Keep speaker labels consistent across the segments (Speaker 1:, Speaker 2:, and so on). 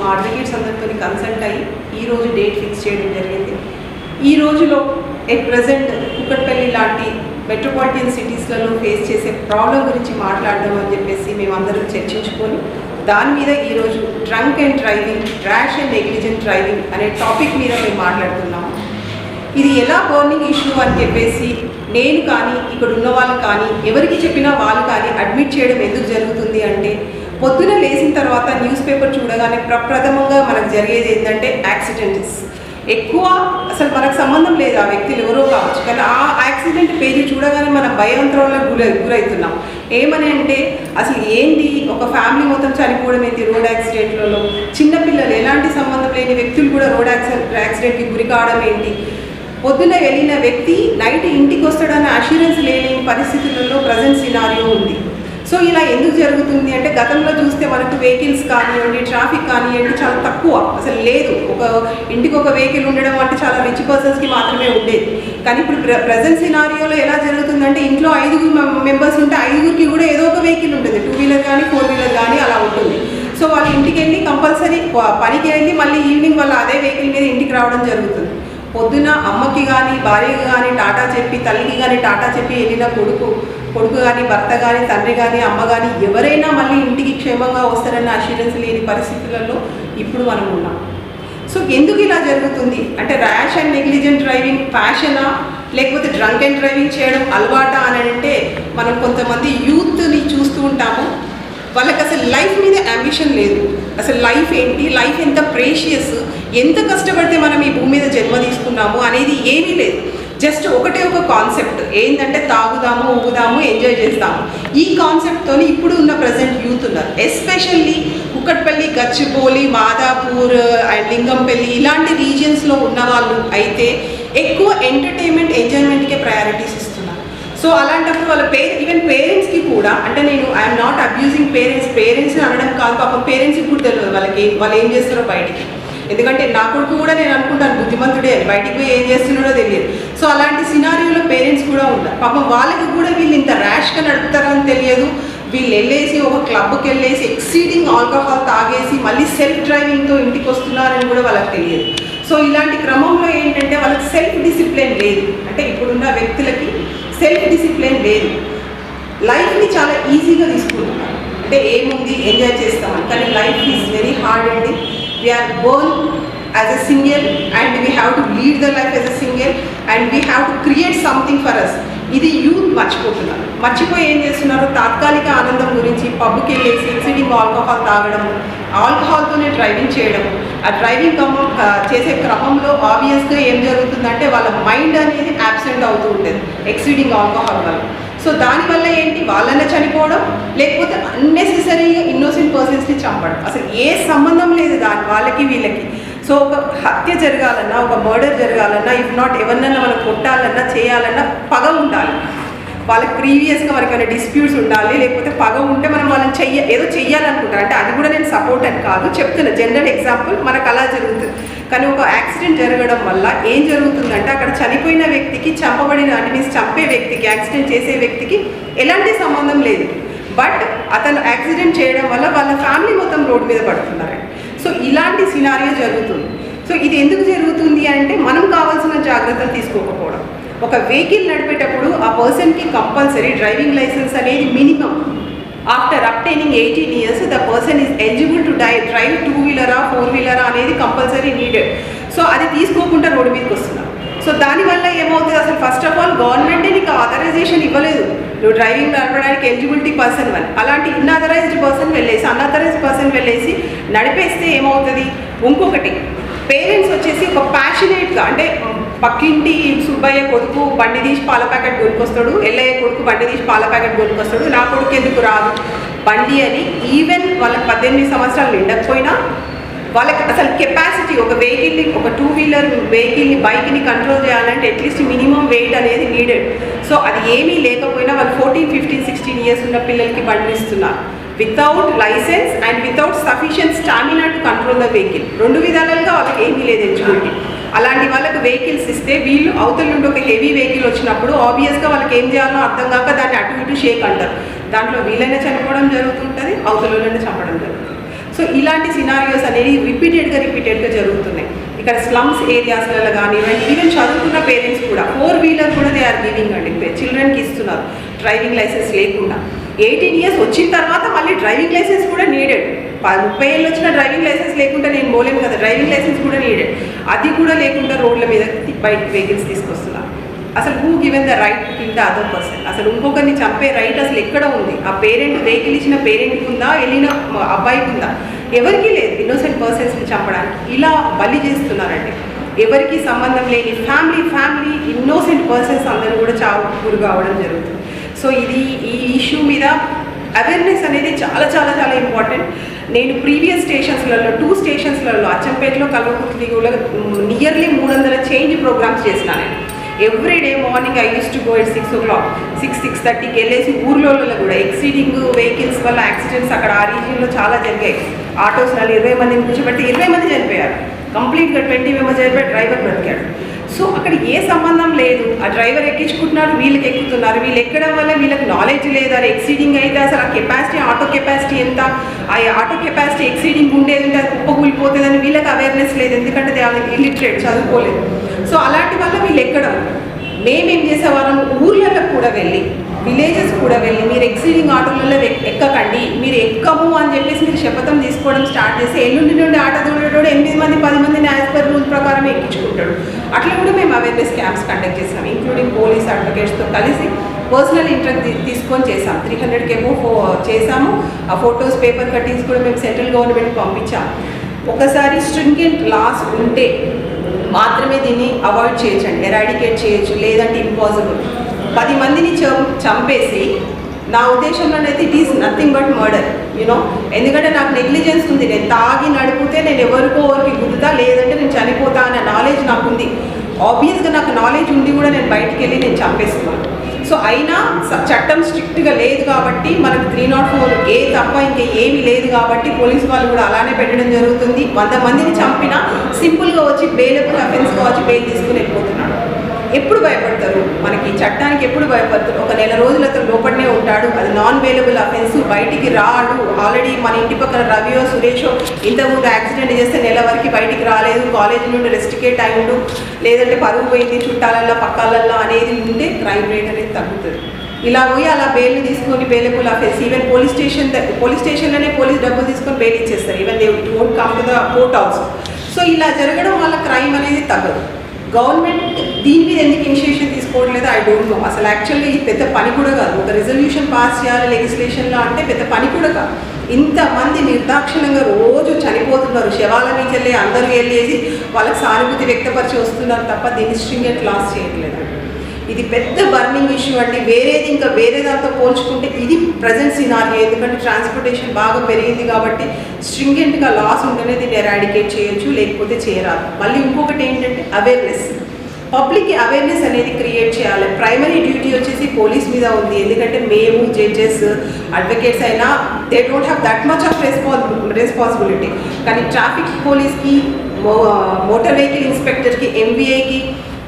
Speaker 1: మా అడ్వకేట్స్ అందరితో కన్సల్ట్ అయ్యి ఈరోజు డేట్ ఫిక్స్ చేయడం జరిగింది. ఈ రోజులో ఎట్ ప్రజెంట్ కుక్కట్పల్లి లాంటి మెట్రోపాలిటన్ సిటీస్లలో ఫేస్ చేసే ప్రాబ్లం గురించి మాట్లాడదాం అని చెప్పేసి మేమందరం చర్చించుకొని దాని మీద ఈరోజు drunk and driving, rash and negligent driving అనే టాపిక్ మీద మేము మాట్లాడుతున్నాము. ఇది ఎలా బర్నింగ్ ఇష్యూ అని చెప్పేసి నేను కానీ ఇక్కడ ఉన్న వాళ్ళు కానీ ఎవరికి చెప్పినా వాళ్ళు కానీ అడ్మిట్ చేయడం ఎందుకు జరుగుతుంది అంటే, పొద్దున లేచిన తర్వాత న్యూస్ పేపర్ చూడగానే ప్రప్రథమంగా మనకు జరిగేది ఏంటంటే యాక్సిడెంట్స్. ఎక్కువ అసలు మనకు సంబంధం లేదు ఆ వ్యక్తులు ఎవరో కావచ్చు, కానీ ఆ యాక్సిడెంట్ పేజీ చూడగానే మనం భయాంతరంలో గురవుతున్నాం. ఏమని అంటే అసలు ఏంటి, ఒక ఫ్యామిలీ మొత్తం చనిపోవడం ఏంటి రోడ్ యాక్సిడెంట్లలో, చిన్నపిల్లలు ఎలాంటి సంబంధం లేని వ్యక్తులు కూడా రోడ్ యాక్సిడెంట్కి గురి కావడం ఏంటి, పొద్దున వెళ్ళిన వ్యక్తి నైట్ ఇంటికి వస్తాడన్న అష్యూరెన్స్ లేని పరిస్థితులలో ప్రజెంట్ సినారియో ఉంది. సో ఇలా ఎందుకు జరుగుతుంది అంటే, గతంలో చూస్తే మనకు వెహికల్స్ కానివ్వండి, ట్రాఫిక్ కానివ్వండి చాలా తక్కువ, అసలు లేదు. ఒక ఇంటికి ఒక వెహికల్ ఉండడం అంటే చాలా రిచ్ పర్సన్స్కి మాత్రమే ఉండేది. కానీ ఇప్పుడు ప్రజెంట్ సినారియోలో ఎలా జరుగుతుందంటే, ఇంట్లో 5 మెంబర్స్ ఉంటే 5గురికి కూడా ఏదో ఒక వెహికల్ ఉంటుంది, 2 వీలర్ కానీ 4 వీలర్ కానీ అలా ఉంటుంది. సో వాళ్ళ ఇంటికి వెళ్ళి కంపల్సరీ పనికి వెళ్ళి మళ్ళీ ఈవినింగ్ వాళ్ళు అదే వెహికల్ మీద ఇంటికి రావడం జరుగుతుంది. పొద్దున అమ్మకి కానీ భార్యకి కానీ టాటా చెప్పి, తల్లికి కానీ టాటా చెప్పి వెళ్ళిన కొడుకు కానీ భర్త కానీ తండ్రి కానీ అమ్మ కానీ ఎవరైనా మళ్ళీ ఇంటికి క్షేమంగా వస్తారన్న అష్యూరెన్స్ లేని పరిస్థితులలో ఇప్పుడు మనం ఉన్నాం. సో ఎందుకు ఇలా జరుగుతుంది అంటే, ర్యాష్ అండ్ నెగ్లిజెంట్ డ్రైవింగ్ ఫ్యాషనా లేకపోతే డ్రంక్ అండ్ డ్రైవింగ్ చేయడం అలవాటా అని అంటే, మనం కొంతమంది యూత్ని చూస్తూ ఉంటాము, వాళ్ళకి అసలు లైఫ్ మీద అంబిషన్ లేదు. అసలు లైఫ్ ఏంటి, లైఫ్ ఎంత ప్రేషియస్, ఎంత కష్టపడితే మనం ఈ భూమి మీద జన్మ తీసుకున్నాము అనేది ఏమీ లేదు. జస్ట్ ఒకటే ఒక కాన్సెప్ట్ ఏంటంటే, తాగుదాము, ఊగుదాము, ఎంజాయ్ చేస్తాము. ఈ కాన్సెప్ట్తో ఇప్పుడు ఉన్న ప్రజెంట్ యూత్ ఉన్నారు. ఎస్పెషల్లీ కుక్కట్పల్లి, గచ్చిబౌలి, మాదాపూర్ అండ్ లింగంపల్లి ఇలాంటి రీజియన్స్లో ఉన్న వాళ్ళు అయితే ఎక్కువ ఎంటర్టైన్మెంట్, ఎంజాయ్మెంట్కే ప్రయారిటీస్ ఇస్తున్నారు. సో అలాంటప్పుడు వాళ్ళ ఈవెన్ పేరెంట్స్కి కూడా, అంటే నేను ఐఎమ్ నాట్ అబ్యూజింగ్ పేరెంట్స్ని అనడం కాదు, పాపం పేరెంట్స్కి కూడా తెలియదు వాళ్ళు ఏం చేస్తారో బయటికి. ఎందుకంటే నా కొడుకు కూడా నేను అనుకుంటాను బుద్ధిమంతుడే అని, బయటికి పోయి ఏం చేస్తున్నాడో తెలియదు. సో అలాంటి సినారియోలో పేరెంట్స్ కూడా ఉంటారు. పాపం వాళ్ళకి కూడా వీళ్ళు ఇంత ర్యాష్గా నడుపుతారని తెలియదు. వీళ్ళు వెళ్ళేసి ఒక క్లబ్కి వెళ్ళేసి ఎక్సీడింగ్ ఆల్కహాల్ తాగేసి మళ్ళీ సెల్ఫ్ డ్రైవింగ్తో ఇంటికి వస్తున్నారని కూడా వాళ్ళకి తెలియదు. సో ఇలాంటి క్రమంలో ఏంటంటే వాళ్ళకి సెల్ఫ్ డిసిప్లిన్ లేదు. అంటే ఇప్పుడున్న వ్యక్తులకి సెల్ఫ్ డిసిప్లిన్ లేదు. లైఫ్ని చాలా ఈజీగా తీసుకుంటున్నారు, అంటే ఏముంది ఎంజాయ్ చేస్తామని. కానీ లైఫ్ ఈజ్ వెరీ హార్డ్ అండి. We are born as a single and we have to lead the life as a single and we have to create something for us. ఇది యూత్ మర్చిపోతున్నారు. మర్చిపోయి ఏం చేస్తున్నారు, తాత్కాలిక ఆనందం గురించి పబ్కి వెళ్ళేసి ఎక్సీడింగ్ ఆల్కహాల్ తాగడం, ఆల్కహాల్తోనే డ్రైవింగ్ చేయడం. ఆ డ్రైవింగ్ చేసే క్రమంలో ఆబ్వియస్గా ఏం జరుగుతుందంటే వాళ్ళ మైండ్ అనేది యాబ్సెంట్ అవుతూ ఉంటుంది ఎక్సీడింగ్ ఆల్కహాల్ వల్ల. సో దానివల్ల ఏంటి, వాళ్ళనే చనిపోవడం, లేకపోతే అన్నెసెసరీగా ఇన్నోసెంట్ పర్సన్స్ని చంపడం. అసలు ఏ సంబంధం లేదు వాళ్ళకి వీళ్ళకి. సో ఒక హత్య జరగాలన్నా, ఒక మర్డర్ జరగాలన్నా, ఇఫ్ నాట్ ఎవరినన్నా మనం కొట్టాలన్నా, చేయాలన్నా పగ ఉండాలి. వాళ్ళకి ప్రీవియస్గా మనకి డిస్ప్యూట్స్ ఉండాలి, లేకపోతే పగ ఉంటే మనం వాళ్ళని ఏదో చెయ్యాలనుకుంటారు. అంటే అది కూడా నేను సపోర్ట్ అని కాదు, చెప్తున్నా జనరల్ ఎగ్జాంపుల్, మనకు అలా జరుగుతుంది. కానీ ఒక యాక్సిడెంట్ జరగడం వల్ల ఏం జరుగుతుందంటే, అక్కడ చనిపోయిన వ్యక్తికి, చంపే వ్యక్తికి, యాక్సిడెంట్ చేసే వ్యక్తికి ఎలాంటి సంబంధం లేదు. బట్ అతను యాక్సిడెంట్ చేయడం వల్ల వాళ్ళ ఫ్యామిలీ మొత్తం రోడ్డు మీద పడుతున్నారండి. సో ఇలాంటి సినారియో జరుగుతుంది. సో ఇది ఎందుకు జరుగుతుంది అంటే, మనం కావాల్సిన జాగ్రత్తలు తీసుకోకపోవడం. ఒక వెహికల్ నడిపేటప్పుడు ఆ పర్సన్కి కంపల్సరీ డ్రైవింగ్ లైసెన్స్ అనేది minimum. After obtaining 18 years the person is eligible to drive 2 వీలరా 4 వీలరా అనేది కంపల్సరీ నీడెడ్. సో అది తీసుకోకుండా రోడ్డు మీదకి వస్తున్నారు. సో దానివల్ల ఏమవుతుంది, అసలు ఫస్ట్ ఆఫ్ ఆల్ గవర్నమెంటే నీకు ఆథరైజేషన్ ఇవ్వలేదు, నువ్వు డ్రైవింగ్ నడపడానికి ఎలిజిబిలిటీ పర్సన్ అని. అలాంటి అన్ఆథరైజ్డ్ పర్సన్ వెళ్ళేసి నడిపేస్తే ఏమవుతుంది, ఇంకొకటి పేరెంట్స్ వచ్చేసి ఒక ప్యాషనేట్గా, అంటే పక్కింటి సుబ్బయ్య కొడుకు బండి తీసి పాల ప్యాకెట్ కొనుక్కొస్తాడు, ఎల్లయ్య కొడుకు బండి తీసి పాల ప్యాకెట్ కొనుక్కొస్తాడు, నా కొడుకు ఎందుకు రాదు బండి అని. ఈవెన్ వాళ్ళకి 18 సంవత్సరాలు నిండకపోయినా వాళ్ళకి అసలు కెపాసిటీ, ఒక వెహికల్ని, ఒక 2 వీలర్ వెహికల్ని, బైక్ని కంట్రోల్ చేయాలంటే అట్లీస్ట్ మినిమం వెయిట్ అనేది నీడెడ్. సో అది ఏమీ లేకపోయినా వాళ్ళు 14, 15, 16 years ఉన్న పిల్లలకి బండి ఇస్తున్నారు without licence and without sufficient stamina to control the vehicle. 2 విధాలుగా వాళ్ళకి ఏమీ లేదు ఎలిజిబిలిటీ. అలాంటి వాళ్ళకి వెహికల్స్ ఇస్తే వీళ్ళు అవతల నుండి ఒక హెవీ వెహికల్ వచ్చినప్పుడు ఆబ్వియస్గా వాళ్ళకి ఏం చేయాలో అర్థం కాక దాన్ని అటు ఇటు షేక్ అంటారు. దాంట్లో వీళ్ళైనా చనిపోవడం జరుగుతుంటుంది, అవతల వాళ్ళైనా చంపడం జరుగుతుంది. సో ఇలాంటి సినారియోస్ అనేవి రిపీటెడ్గా జరుగుతున్నాయి. ఇక్కడ స్లమ్స్ ఏరియాస్లలో కానివ్వండి, ఈవెన్ చదువుకున్న పేరెంట్స్ కూడా 4-wheeler కూడా దే ఆర్ గివింగ్ అండి, చిల్డ్రన్కి ఇస్తున్నారు డ్రైవింగ్ లైసెన్స్ లేకుండా. 18 years వచ్చిన తర్వాత మళ్ళీ డ్రైవింగ్ లైసెన్స్ కూడా నీడెడ్. 30 ఏళ్ళు వచ్చిన డ్రైవింగ్ లైసెన్స్ లేకుండా నేను పోలేను కదా, డ్రైవింగ్ లైసెన్స్ కూడా నీడెడ్. అది కూడా లేకుండా రోడ్ల మీద బయట వెహికల్స్ తీసుకొస్తున్నారు. అసలు who given the right kill the other person? అసలు ఇంకొకరిని చంపే రైట్ అసలు ఎక్కడ ఉంది? ఆ పేరెంట్ వెహికల్ ఇచ్చిన పేరెంట్కి ఉందా, వెళ్ళిన అబ్బాయికి ఉందా? ఎవరికీ లేదు ఇన్నోసెంట్ పర్సన్స్ని చంపడానికి. ఇలా బలి చేస్తున్నారండి. ఎవరికి సంబంధం లేని ఫ్యామిలీ ఇన్నోసెంట్ పర్సన్స్ అందరూ కూడా చావు గురి కావడం జరుగుతుంది. సో ఈ ఇష్యూ మీద అవేర్నెస్ అనేది చాలా చాలా చాలా ఇంపార్టెంట్. నేను ప్రీవియస్ స్టేషన్స్లలో 2 స్టేషన్స్లలో అచ్చంపేటలో, కల్వకుర్తిలో నియర్లీ 300 చేంజ్ ప్రోగ్రామ్స్ చేసిన నేను. Every day morning I use to go at 6 o'clock, 6:30కి వెళ్ళేసి ఊర్లలో కూడా ఎక్సీడింగ్ వెహికల్స్ వల్ల యాక్సిడెంట్స్ అక్కడ ఆ రీజియన్లో చాలా జరిగాయి. ఆటోస్లలో 20 మందిని కూర్చోబెట్టి 20 మంది చనిపోయారు. కంప్లీట్గా 20 మెంబర్స్ చనిపోయి డ్రైవర్ బ్రతికాడు. సో అక్కడ ఏ సంబంధం లేదు. ఆ డ్రైవర్ ఎక్కించుకుంటున్నారు, వీళ్ళకి ఎక్కుతున్నారు. వీళ్ళు ఎక్కడం వల్ల వీళ్ళకి నాలెడ్జ్ లేదు. అది ఎక్సీడింగ్ అయితే అసలు ఆ కెపాసిటీ, ఆటో కెపాసిటీ ఎంత, ఆ ఆటో కెపాసిటీ ఎక్సీడింగ్ ఉండేది ఉంటే అది కుప్పకూలిపోతుందని వీళ్ళకి అవేర్నెస్ లేదు. ఎందుకంటే వాళ్ళకి ఇల్లిటరేట్, చదువుకోలేదు. సో అలాంటి వల్ల వీళ్ళు ఎక్కడం. మేమేం చేసేవాళ్ళం, ఊర్లలో కూడా వెళ్ళి, విలేజెస్ కూడా వెళ్ళి, మీరు ఎక్సీడింగ్ ఆటోలలో ఎక్కకండి, మీరు ఎక్కము అని చెప్పేసి మీరు శపథం తీసుకోవడం స్టార్ట్ చేసి ఎల్లుండి నుండి ఆటో తోడేటోడు 8 మంది 10 మందిని యాజ్ పర్ రూల్ ప్రకారం ఎక్కించుకుంటాడు. అట్లా కూడా మేము అవేర్నెస్ క్యాంప్స్ కండక్ట్ చేసాం, ఇంక్లూడింగ్ పోలీస్ అడ్వకేట్స్తో కలిసి పర్సనల్ ఇంట్రెస్ట్ తీసుకొని చేసాం. 300 చేసాము. ఆ ఫొటోస్, పేపర్ కటింగ్స్ కూడా మేము సెంట్రల్ గవర్నమెంట్కి పంపించాం. ఒకసారి స్ట్రింగెంట్ లాస్ ఉంటే మాత్రమే దీన్ని అవాయిడ్ చేయొచ్చండి, ఎరాడికేట్ చేయొచ్చు, లేదంటే ఇంపాసిబుల్. 10 మందిని చంపేసి, నా ఉద్దేశంలోనైతే it is nothing but murder, you know. ఎందుకంటే నాకు నెగ్లిజెన్స్ ఉంది. నేను తాగి నడిపితే నేను ఎవరికో గుద్దుతా, లేదంటే నేను చనిపోతా అనే నాలెడ్జ్ నాకు ఉంది. ఆబ్వియస్గా నాకు నాలెడ్జ్ ఉండి కూడా నేను బయటికి వెళ్ళి నేను చంపేస్తున్నాను. సో అయినా చట్టం స్ట్రిక్ట్గా లేదు కాబట్టి మనకు 304A తప్ప ఇంకా ఏమీ లేదు కాబట్టి పోలీసు వాళ్ళు కూడా అలానే పెట్టడం జరుగుతుంది. 100 మందిని చంపినా సింపుల్గా వచ్చి బెయిలబుల్ అఫెన్స్గా వచ్చి బెయిల్ తీసుకుని వెళ్ళిపోతున్నాడు. ఎప్పుడు భయపడతారు? మనకి చట్టానికి ఎప్పుడు భయపడతారు? ఒక నెల రోజుల లోపలనే ఉంటాడు, అది నాన్ బెయిలబుల్ అఫెన్స్, బయటికి రాడు. ఆల్రెడీ మన ఇంటి పక్కన రవియో సురేషో ఇంతకుముందు యాక్సిడెంట్ చేస్తే నెల వరకు బయటికి రాలేదు, కాలేజీ నుండి రెస్టికేట్ అయ్యిండు, లేదంటే పరుగు పోయింది చుట్టాలల్లో పక్కాలల్లో అనేది ఉంటే క్రైమ్ రేట్ అనేది తగ్గుతుంది. ఇలా పోయి అలా బెయిల్ని తీసుకొని బెయిలబుల్ అఫెన్స్, ఈవెన్ పోలీస్ స్టేషన్లోనే పోలీస్ డబ్బులు తీసుకొని బెయిల్ ఇచ్చేస్తారు. Even they won't come to the court also. So ఇలా జరగడం వల్ల క్రైమ్ అనేది తగ్గదు. గవర్నమెంట్ దీని మీద ఎందుకు ఇనిషియేషన్ తీసుకోవట్లేదు ఐ డోంట్ నో. అసలు యాక్చువల్గా ఇది పెద్ద పని కూడా కాదు. ఒక రిజల్యూషన్ పాస్ చేయాలి లెజిస్లేషన్లో అంటే పెద్ద పని కూడా కాదు. ఇంతమంది నిర్దాక్షిణ్యంగా రోజు చనిపోతున్నారు, శవాల నుంచి వెళ్ళి అందరూ వెళ్ళేసి వాళ్ళకి సానుభూతి వ్యక్తపరిచి వస్తున్నారు తప్ప దీన్ని స్ట్రింగెంట్ లాస్ చేయట్లేదు. ఇది పెద్ద బర్నింగ్ ఇష్యూ అండి. వేరే దాంతో పోల్చుకుంటే ఇది ప్రజెంట్ సినారియో. ఎందుకంటే ట్రాన్స్పోర్టేషన్ బాగా పెరిగింది కాబట్టి స్ట్రింగెంట్గా లాస్ ఉంటేనే దీన్ని ఎరాడికేట్ చేయొచ్చు, లేకపోతే చేయరాదు. మళ్ళీ ఇంకొకటి ఏంటంటే అవేర్నెస్, పబ్లిక్కి అవేర్నెస్ అనేది క్రియేట్ చేయాలి. ప్రైమరీ డ్యూటీ వచ్చేసి పోలీస్ మీద ఉంది. ఎందుకంటే మేము జడ్జెస్, అడ్వకేట్స్ అయినా they don't have that much of responsibility. కానీ ట్రాఫిక్ పోలీస్కి, మోటార్ వెహికల్ ఇన్స్పెక్టర్కి, ఎంవీఏకి,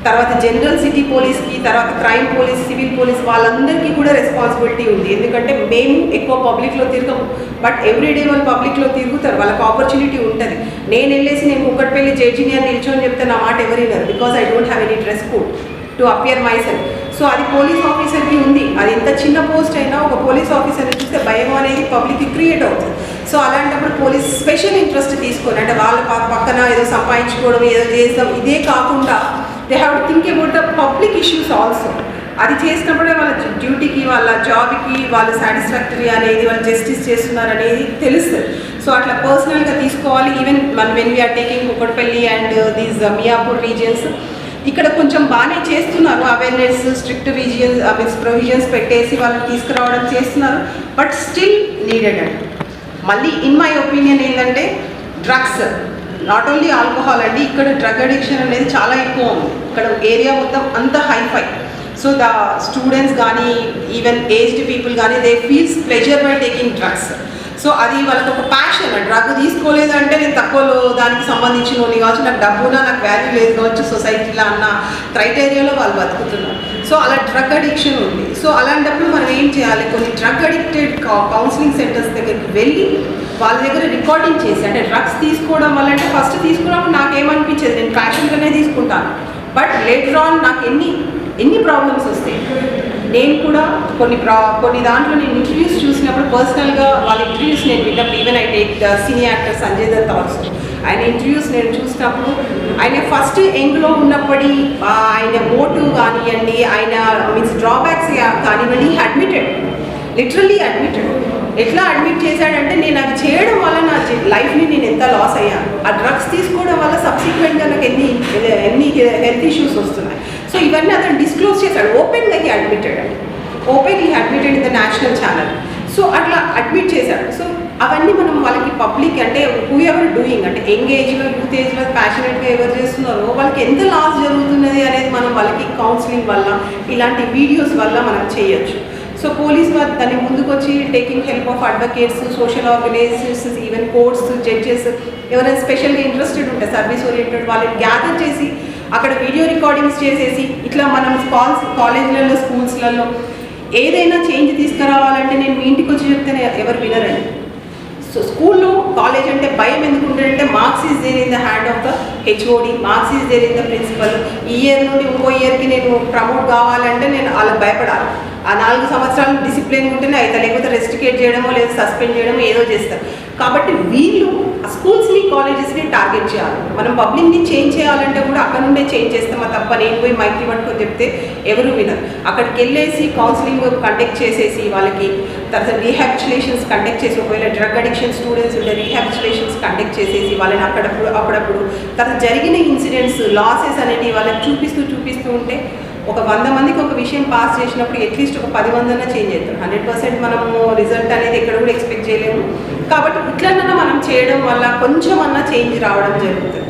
Speaker 1: తర్వాత జనరల్ సిటీ పోలీస్కి, తర్వాత క్రైమ్ పోలీస్, సివిల్ పోలీస్ వాళ్ళందరికీ కూడా రెస్పాన్సిబిలిటీ ఉంది. ఎందుకంటే మేము ఎక్కువ పబ్లిక్లో తిరగము, బట్ ఎవ్రీడే వాళ్ళు పబ్లిక్లో తిరుగుతారు, వాళ్ళకి ఆపర్చునిటీ ఉంటుంది. నేను వెళ్ళేసి నేను కుక్కట్పల్లి జడ్జిని అని నిల్చొని చెప్తే నా మాట ఎవరు వినరు, because I don't have any dress code to appear my self. So అది పోలీస్ ఆఫీసర్కి ఉంది. అది ఎంత చిన్న పోస్ట్ అయినా ఒక పోలీస్ ఆఫీసర్ని చూస్తే భయం అనేది పబ్లిక్కి క్రియేట్ అవుతుంది. సో అలాంటప్పుడు పోలీస్ స్పెషల్ ఇంట్రెస్ట్ తీసుకొని, అంటే వాళ్ళ పక్కన ఏదో సంపాదించుకోవడం, ఏదో చేస్తాం, ఇదే కాకుండా they have to think about the public issues also. అది చేసినప్పుడే వాళ్ళ డ్యూటీకి, వాళ్ళ జాబ్కి వాళ్ళు సాటిస్ఫాక్టరీ అనేది, వాళ్ళు జస్టిస్ చేస్తున్నారు అనేది తెలుస్తుంది. సో అట్లా పర్సనల్గా తీసుకోవాలి. Even when we are taking Kukatpally and these Miyapur regions, ఇక్కడ కొంచెం బాగానే చేస్తున్నారు అవేర్నెస్, స్ట్రిక్ట్ ప్రొవిజన్స్ పెట్టేసి వాళ్ళని తీసుకురావడం చేస్తున్నారు, బట్ స్టిల్ నీడెడ్ అండి. మళ్ళీ ఇన్ మై ఒపీనియన్ ఏంటంటే డ్రగ్స్, నాట్ ఓన్లీ ఆల్కహాల్ అండి, ఇక్కడ డ్రగ్ అడిక్షన్ అనేది చాలా ఎక్కువ ఉంది. ఇక్కడ ఏరియా మొత్తం అంత హైఫై. సో ద స్టూడెంట్స్ కానీ, ఈవెన్ ఏజ్డ్ పీపుల్ కానీ, they feels pleasure by taking drugs. So అది వాళ్ళకి ఒక ప్యాషన్. డ్రగ్ తీసుకోలేదంటే నేను తక్కువ దానికి సంబంధించిన వాళ్ళు కావచ్చు, నాకు డబ్బునా నాకు వాల్యూ లేదు కావచ్చు సొసైటీలో అన్న క్రైటీరియాలో వాళ్ళు బతుకుతున్నారు. సో అలా డ్రగ్ అడిక్షన్ ఉంది. సో అలాంటప్పుడు మనం ఏం చేయాలి, కొన్ని డ్రగ్ అడిక్టెడ్ కౌన్సిలింగ్ సెంటర్స్ దగ్గరికి వెళ్ళి వాళ్ళ దగ్గర రికార్డింగ్ చేసి, అంటే డ్రగ్స్ తీసుకోవడం వల్ల అంటే ఫస్ట్ తీసుకున్నప్పుడు నాకేమనిపించేది నేను ప్యాషన్గానే తీసుకుంటాను, బట్ లేటర్ ఆన్ నాకు ఎన్ని ప్రాబ్లమ్స్ వస్తాయి. నేను కూడా కొన్ని దాంట్లో నేను ఇంటర్వ్యూస్ చూసినప్పుడు పర్సనల్గా వాళ్ళ ఇంటర్వ్యూస్ నేను విన్నప్పుడు, even I take senior actor Sanjay Dutt also, ఆయన ఇంటర్వ్యూస్ నేను చూసినప్పుడు ఆయన ఫస్ట్ యంగ్లో ఉన్నప్పటి ఆయన మోటివ్ కానివ్వండి, ఆయన మీన్స్ డ్రాబ్యాక్స్ కానివ్వండి, అడ్మిటెడ్, లిటరల్లీ అడ్మిటెడ్. ఎట్లా అడ్మిట్ చేశాడంటే నేను అది చేయడం వల్ల నా లైఫ్ని నేను ఎంత లాస్ అయ్యాను, ఆ డ్రగ్స్ తీసుకోవడం వల్ల సబ్సిక్వెంట్గా నాకు ఎన్ని హెల్త్ ఇష్యూస్ వస్తున్నాయి. సో ఇవన్నీ అతను డిస్క్లోజ్ చేశాడు, ఓపెన్గా అడ్మిటెడ్ అండి, openly admitted in the national channel. So అట్లా అడ్మిట్ చేశాడు. సో అవన్నీ మనం వాళ్ళకి పబ్లిక్ అంటే హూ ఎవర్ డూయింగ్, అంటే యంగ్ ఏజ్లో యూత్ ఏజ్లో ప్యాషనెట్గా ఎవరు చేస్తున్నారో వాళ్ళకి ఎంత లాస్ జరుగుతున్నది అనేది మనం వాళ్ళకి కౌన్సిలింగ్ వల్ల ఇలాంటి వీడియోస్ వల్ల మనం చేయొచ్చు. సో పోలీస్ వారు దాన్ని ముందుకు వచ్చి taking help of advocates, social organisations, even courts, judges, ఎవరైనా స్పెషల్గా ఇంట్రెస్టెడ్ ఉంటే సర్వీస్ ఓరియంటెడ్ వాళ్ళని గ్యాదర్ చేసి అక్కడ వీడియో రికార్డింగ్స్ చేసేసి ఇట్లా మనం కాలేజ్లలో స్కూల్స్లలో ఏదైనా చేంజ్ తీసుకురావాలంటే నేను మీ ఇంటికి వచ్చి చెప్తే ఎవరు వినరండి. సో స్కూల్లో కాలేజ్ అంటే భయం ఎందుకు ఉంటుందంటే marks is there in the hand of the HOD, marks is there in the principal. ఈ ఇయర్ నుండి ఇంకో ఇయర్కి నేను ప్రమోట్ కావాలంటే నేను వాళ్ళకి భయపడాలి. ఆ 4 సంవత్సరాలు డిసిప్లిన్ ఉంటేనే అయితే, లేకపోతే రెస్ట్రికేట్ చేయడమో లేదా సస్పెండ్ చేయడమో ఏదో చేస్తారు. కాబట్టి వీళ్ళు స్కూల్స్ని కాలేజెస్ని టార్గెట్ చేయాలి. మనం పబ్లిక్ని చేంజ్ చేయాలంటే కూడా అక్కడ నుండే చేంజ్ చేస్తామా తప్ప నేను పోయి మైక్కి పట్టుకొని చెప్తే ఎవరు వినరు. అక్కడికి వెళ్ళేసి కౌన్సిలింగ్ కండక్ట్ చేసేసి వాళ్ళకి తర్వాత రీహాబిలిటేషన్స్ కండక్ట్ చేసి, ఒకవేళ డ్రగ్ అడిక్షన్ స్టూడెంట్స్ ఉంటే రీహాబిలిటేషన్స్ కండక్ట్ చేసేసి వాళ్ళని అప్పుడప్పుడు తర్వాత జరిగిన ఇన్సిడెంట్స్ లాసెస్ అనేవి వాళ్ళకి చూపిస్తూ ఉంటే ఒక 100 మందికి ఒక విషయం పాస్ చేసినప్పుడు అట్లీస్ట్ ఒక 10 మందన్నా చేంజ్ అవుతారు. 100% మనము రిజల్ట్ అనేది ఎక్కడ కూడా ఎక్స్పెక్ట్ చేయలేము. కాబట్టి ఇట్లన్నా మనం చేయడం వల్ల కొంచెం అన్నా చేంజ్ రావడం జరుగుతుంది.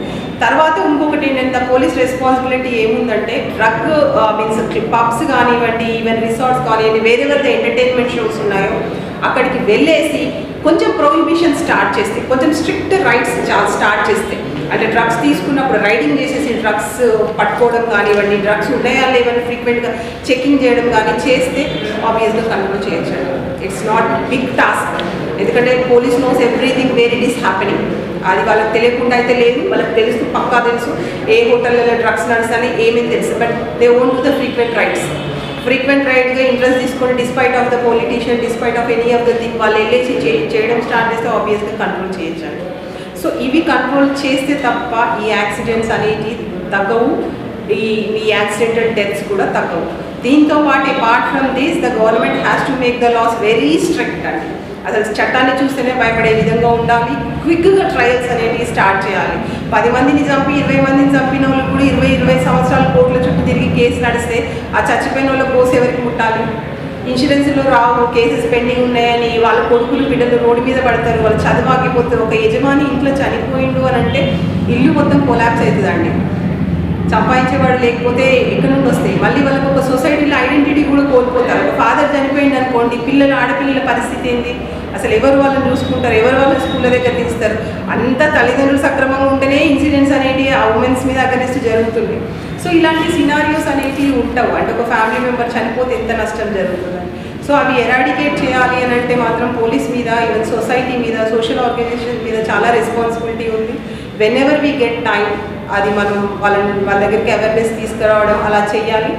Speaker 1: తర్వాత ఇంకొకటి ఏంటంటే పోలీస్ రెస్పాన్సిబిలిటీ ఏముందంటే డ్రగ్ మీన్స్ పబ్స్ కానివ్వండి, ఈవెన్ రిసార్ట్స్ కానివ్వండి, వేరెవరైతే ఎంటర్టైన్మెంట్ షోస్ ఉన్నాయో అక్కడికి వెళ్ళేసి కొంచెం ప్రొహిబిషన్ స్టార్ట్ చేస్తే, కొంచెం స్ట్రిక్ట్ రైట్స్ స్టార్ట్ చేస్తే, అంటే డ్రగ్స్ తీసుకున్నప్పుడు రైడింగ్ చేసేసి డ్రగ్స్ పట్టుకోవడం కానివ్వండి, డ్రగ్స్ ఉన్నాయా లేవని ఫ్రీక్వెంట్గా చెకింగ్ చేయడం కానీ చేస్తే ఆబ్వియస్గా కంట్రోల్ చేయొచ్చు. ఇట్స్ నాట్ బిగ్ టాస్క్, ఎందుకంటే police knows everything where it is happening. అది వాళ్ళకి తెలియకుండా అయితే లేదు, వాళ్ళకి తెలుసు, పక్కా తెలుసు ఏ హోటల్లో డ్రగ్స్ నడుస్తాయని ఏమేమి తెలుసు. But they won't do the frequent రైట్గా ఇంట్రెస్ట్ తీసుకొని despite of the politician, despite of any of the thing వాళ్ళు వెళ్ళేసి చేయడం స్టార్ట్ చేస్తే ఆబ్వియస్గా కంట్రోల్ చేయొచ్చండి. సో ఇవి కంట్రోల్ చేస్తే తప్ప ఈ యాక్సిడెంట్స్ అనేవి తగ్గవు, ఈ యాక్సిడెంటల్ డెత్స్ కూడా తగ్గవు. దీంతో పాటు apart from this the government has to make the laws very strict అండి. అసలు చట్టాన్ని చూస్తేనే భయపడే విధంగా ఉండాలి. క్విక్గా ట్రయల్స్ అనేవి స్టార్ట్ చేయాలి. 10 మందిని చంపి 20 మందిని చంపిన వాళ్ళు కూడా 20 సంవత్సరాల కోర్టుల చుట్టూ తిరిగి కేసు నడిస్తే ఆ చచ్చిపోయిన వాళ్ళ కోసి ఎవరికి ముట్టాలి? ఇన్సూరెన్స్లో రావు, కేసెస్ పెండింగ్ ఉన్నాయని వాళ్ళ కొడుకులు బిడ్డలు రోడ్డు మీద పడతారు, వాళ్ళు చదువాగిపోతారు. ఒక యజమాని ఇంట్లో చనిపోయిండు అని అంటే ఇల్లు మొత్తం కొలాప్స్ అవుతుందండి. సంపాదించేవాడు లేకపోతే ఎక్కడి నుండి వస్తాయి? మళ్ళీ వాళ్ళకి ఒక సొసైటీలో ఐడెంటిటీ కూడా కోల్పోతారు. ఒక ఫాదర్ చనిపోయింది అనుకోండి, ఆడపిల్లల పరిస్థితి ఏంటి? అసలు ఎవరు వాళ్ళని చూసుకుంటారు? ఎవరు వాళ్ళని స్కూళ్ళ దగ్గర తీస్తారు? అంత తల్లిదండ్రులు సక్రమంగా ఉంటేనే ఇన్సిడెంట్స్ అనేవి ఆ ఉమెన్స్ మీద అగెన్స్ట్ జరుగుతుంది. సో ఇలాంటి సినారియోస్ అనేవి ఉండవు. అంటే ఒక ఫ్యామిలీ మెంబర్ చనిపోతే ఎంత నష్టం జరుగుతుందని. సో అవి ఎరాడికేట్ చేయాలి అని అంటే మాత్రం పోలీస్ మీద, ఈవెన్ సొసైటీ మీద, సోషల్ ఆర్గనైజేషన్ మీద చాలా రెస్పాన్సిబిలిటీ ఉంది. When ever we get time అది మనం వాళ్ళ దగ్గరికి అవేర్నెస్ తీసుకురావడం అలా చేయాలి.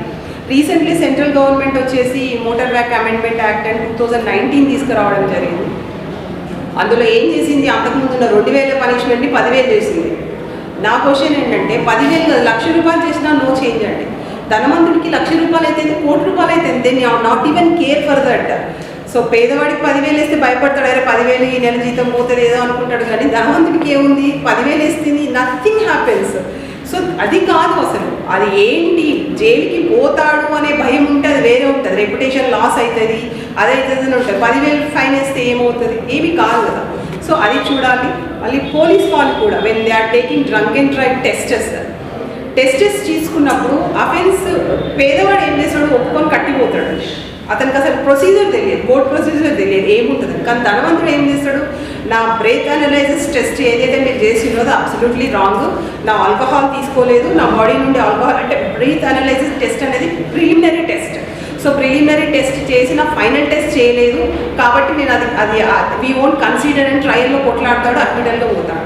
Speaker 1: రీసెంట్లీ సెంట్రల్ గవర్నమెంట్ వచ్చేసి motor wack amendment act and 2019 తీసుకురావడం జరిగింది. అందులో ఏం చేసింది, అంతకుముందున్న 2000 పనిష్మెంట్ని 10,000 చేసింది. నా క్వశ్చన్ ఏంటంటే 10,000 ₹1,00,000 చేసినా నో చేంజ్ అండి. ధనవంతుడికి ₹1,00,000 అయితే ₹1,00,00,000 అయితే they not even care for that. So పేదవాడికి 10,000 వేస్తే భయపడతాడు, అరే 10,000 ఈ నెల జీతం పోతుంది ఏదో అనుకుంటాడు. కానీ ధనవంతుడికి ఏముంది, 10,000 వేస్తుంది, నథింగ్ హ్యాపెన్స్. సో అది కాదు అసలు, అది ఏంటి, జైలుకి పోతాడు అనే భయం ఉంటే అది వేరే ఉంటుంది, రెప్యుటేషన్ లాస్ అవుతుంది, అదవుతుంది అని ఉంటుంది. 10,000 ఫైన్ వేస్తే ఏమవుతుంది? ఏమి కాదు కదా. సో అది చూడాలి. మళ్ళీ పోలీస్ వాళ్ళు కూడా when they are taking drunk and drive tests తీసుకున్నప్పుడు అఫెన్స్ పేదవాడు ఏం చేస్తాడు, ఒప్పుకొని కట్టిపోతాడు. అతనికి అసలు ప్రొసీజర్ తెలియదు, కోడ్ ప్రొసీజర్ తెలియదు ఏముంటుంది. కానీ ధనవంతుడు ఏం చేస్తాడు, నా బ్రేత్ అనలైసిస్ టెస్ట్ ఏదైతే మీరు చేసిందో అది అబ్సల్యూట్లీ రాంగ్, నా ఆల్కహాల్ తీసుకోలేదు, నా బాడీ నుండి ఆల్కహాల్ అంటే బ్రీత్ అనలైసిస్ టెస్ట్ అనేది preliminary test. So preliminary test చేసిన ఫైనల్ టెస్ట్ చేయలేదు కాబట్టి నేను అది వీ వోంట్ కన్సిడర్ అని ట్రయల్లో కొట్లాడతాడు, అడ్మిటల్లో పోతాడు.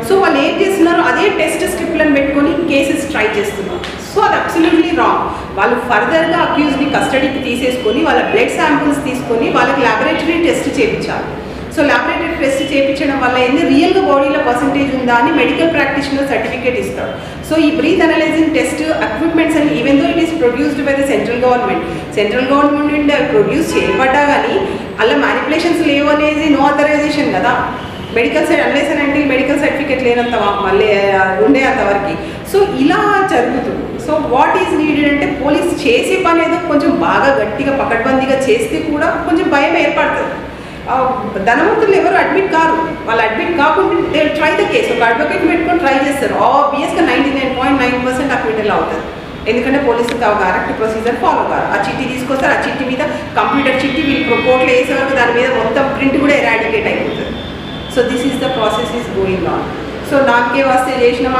Speaker 1: సో వాళ్ళు ఏం చేస్తున్నారు, అదే టెస్ట్ స్ట్రిప్లను పెట్టుకొని కేసెస్ ట్రై చేస్తున్నారు. సో అది అబ్సల్యూట్లీ రాంగ్. వాళ్ళు ఫర్దర్గా అక్యూజ్ని కస్టడీకి తీసేసుకొని వాళ్ళ బ్లడ్ శాంపుల్స్ తీసుకొని వాళ్ళకి ల్యాబొరేటరీ టెస్ట్ చేయించాలి. సో ల్యాబొరేటరీ టెస్ట్ చేయించడం వల్ల ఏంది, రియల్గా బాడీలో పర్సంటేజ్ ఉందా అని మెడికల్ ప్రాక్టీషనర్ సర్టిఫికేట్ ఇస్తాడు. సో ఈ బ్రీత్ అనలైజింగ్ టెస్ట్ ఎక్విప్మెంట్స్ అని even though it is produced by the central government నుండి ప్రొడ్యూస్ చేయబడ్డా కానీ అలా మ్యానిపులేషన్స్ లేవు అనేది నో ఆథరైజేషన్ కదా. మెడికల్ అన్లెస్ అంటే మెడికల్ సర్టిఫికేట్ లేనంత మళ్ళీ ఉండే అంతవరకు. సో ఇలా జరుగుతుంది. సో వాట్ ఈజ్ నీడెడ్ అంటే పోలీస్ చేసే పని ఏదో కొంచెం బాగా గట్టిగా పకడ్బందీగా చేస్తే కూడా కొంచెం భయం ఏర్పడుతుంది. ధనవంతులు ఎవరు అడ్మిట్ కారు, వాళ్ళు అడ్మిట్ కాకుండా ట్రై ద కేసు, ఒక అడ్వకేట్ పెట్టుకొని ట్రై చేస్తారు. ఆబ్వియస్గా 99.9% అక్విటల్ అవుతుంది. ఎందుకంటే పోలీసులకు ఒక కరెక్ట్ ప్రొసీజర్ ఫాలో కాదు. ఆ చిట్టి తీసుకొస్తారు, ఆ చిట్టి మీద కంప్యూటర్ చిట్టి వీళ్ళు కోర్టులో వేసే వరకు దాని మీద మొత్తం ప్రింట్ కూడా ఎరాడికేట్ అయిపోతుంది. So this is the process is going on. So నాకే వస్తే చేసినామా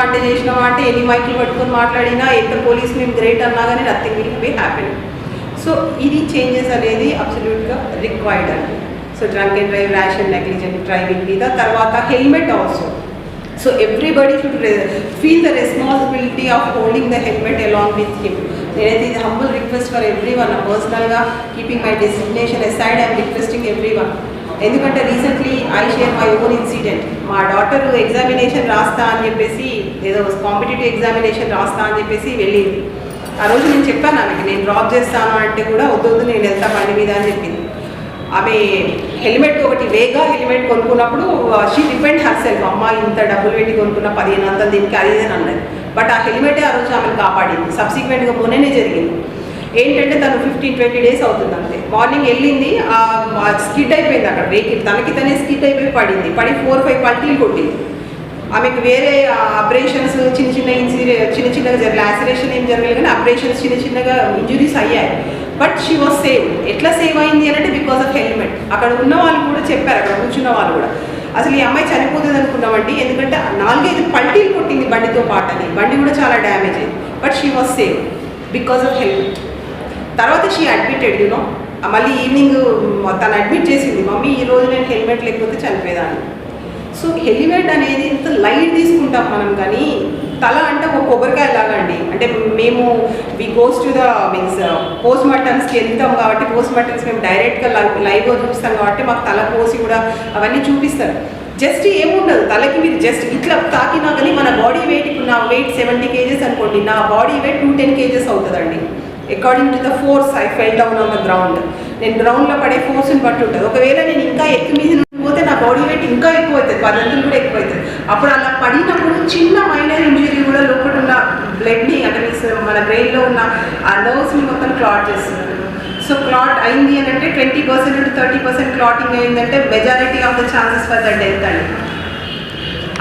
Speaker 1: అంటే ఎన్ని మైకులు పట్టుకొని మాట్లాడినా ఎంత పోలీస్ మేము గ్రేట్ అన్నా కానీ nothing will be happen. So ఇది చేంజెస్ అనేది అబ్సల్యూట్గా రిక్వైర్డ్ అండి. So drunk and drive, rash and negligent driving మీద, తర్వాత helmet also. So everybody should feel the responsibility of holding the helmet along with him. నేనైతే ఇది humble request for every one. పర్సనల్గా keeping my designation aside I'm requesting every one. ఎందుకంటే recently I share my own incident. మా daughter examination రాస్తా అని చెప్పేసి, ఏదో competitive examination రాస్తా అని చెప్పేసి వెళ్ళింది. ఆ రోజు నేను చెప్పాను ఆమెకి, నేను డ్రాప్ చేస్తాను అంటే కూడా వద్దు నేను వెళ్తా బండి మీద అని చెప్పింది. ఆమె హెల్మెట్ ఒకటి వేగా హెల్మెట్ కొనుక్కున్నప్పుడు షీ డిపెండ్ హర్ సెల్ఫ్, అమ్మ ఇంత డబ్బులు పెట్టి కొనుక్కున్న 1500 దీనికి అది అని అన్నది. బట్ ఆ హెల్మెటే ఆ రోజు ఆమెను కాపాడింది. సబ్సిక్వెంట్గా మొన్ననే జరిగింది. ఏంటంటే తను 15-20 days అవుతుంది అంతే. మార్నింగ్ వెళ్ళింది, స్కిడ్ అయిపోయింది అక్కడ వెహికల్, తనకి తనే స్కిడ్ అయిపోయి పడి 4-5 పల్టీలు కొట్టింది. ఆమెకు వేరే అబ్రేషన్స్ చిన్నగా లాసిరేషన్ ఏం జరగలేదు కానీ అబ్రేషన్స్ చిన్నగా ఇంజురీస్ అయ్యాయి. But she was save. ఎట్లా సేవ్ అయింది అంటే బికాస్ ఆఫ్ హెల్మెట్. అక్కడ ఉన్న వాళ్ళు కూడా చెప్పారు, అక్కడ కూర్చున్న వాళ్ళు కూడా, అసలు ఈ అమ్మాయి చనిపోతుంది అనుకున్నామండి, ఎందుకంటే 4-5 పల్టీలు కొట్టింది బండితో పాటు అని. బండి కూడా చాలా డ్యామేజ్ అయింది. But she was save because of helmet. తర్వాత షీ అడ్మిటెడ్, యూనో, మళ్ళీ ఈవినింగ్ తను అడ్మిట్ చేసింది, మమ్మీ ఈరోజు నేను హెల్మెట్ లేకపోతే చనిపోయేదాన్ని. సో హెల్మెట్ అనేది ఇంత లైట్ తీసుకుంటాం మనం, కానీ తల అంటే ఒక కొబ్బరికాయ లాగా అండి. అంటే మేము we goes to the means post మార్టమ్స్కి వెళ్తాం కాబట్టి, పోస్ట్ మార్టమ్స్ మేము డైరెక్ట్గా లైవ్గా చూపిస్తాం కాబట్టి మాకు తల కోసి కూడా అవన్నీ చూపిస్తారు. జస్ట్ ఏముండదు, తలకి మీరు జస్ట్ ఇట్లా తాకినా కానీ మన బాడీ వెయిట్, ఇప్పుడు నా వెయిట్ 70 kgs అనుకోండి, నా బాడీ వెయిట్ 210 kgs అవుతుందండి. According to the force I fell down on the ground. నేను గ్రౌండ్లో పడే ఫోర్స్ని బట్టి ఉంటుంది. ఒకవేళ నేను ఇంకా ఎక్కువ మీద పోతే నా బాడీ వెయిట్ ఇంకా ఎక్కువ అవుతుంది, 10 గంటలు కూడా ఎక్కువ అవుతుంది. అప్పుడు అలా పడినప్పుడు చిన్న మైనర్ ఇంజరీ కూడా లోపల ఉన్న బ్లడ్ని, అంటే మీన్స్ మన బ్రెయిన్లో ఉన్న ఆ నర్వ్స్ని మొత్తం క్లాట్ చేస్తున్నారు. సో క్లాట్ అయింది అని అంటే 20% to 30% క్లాటింగ్ అయిందంటే majority of the chances for the death అండి.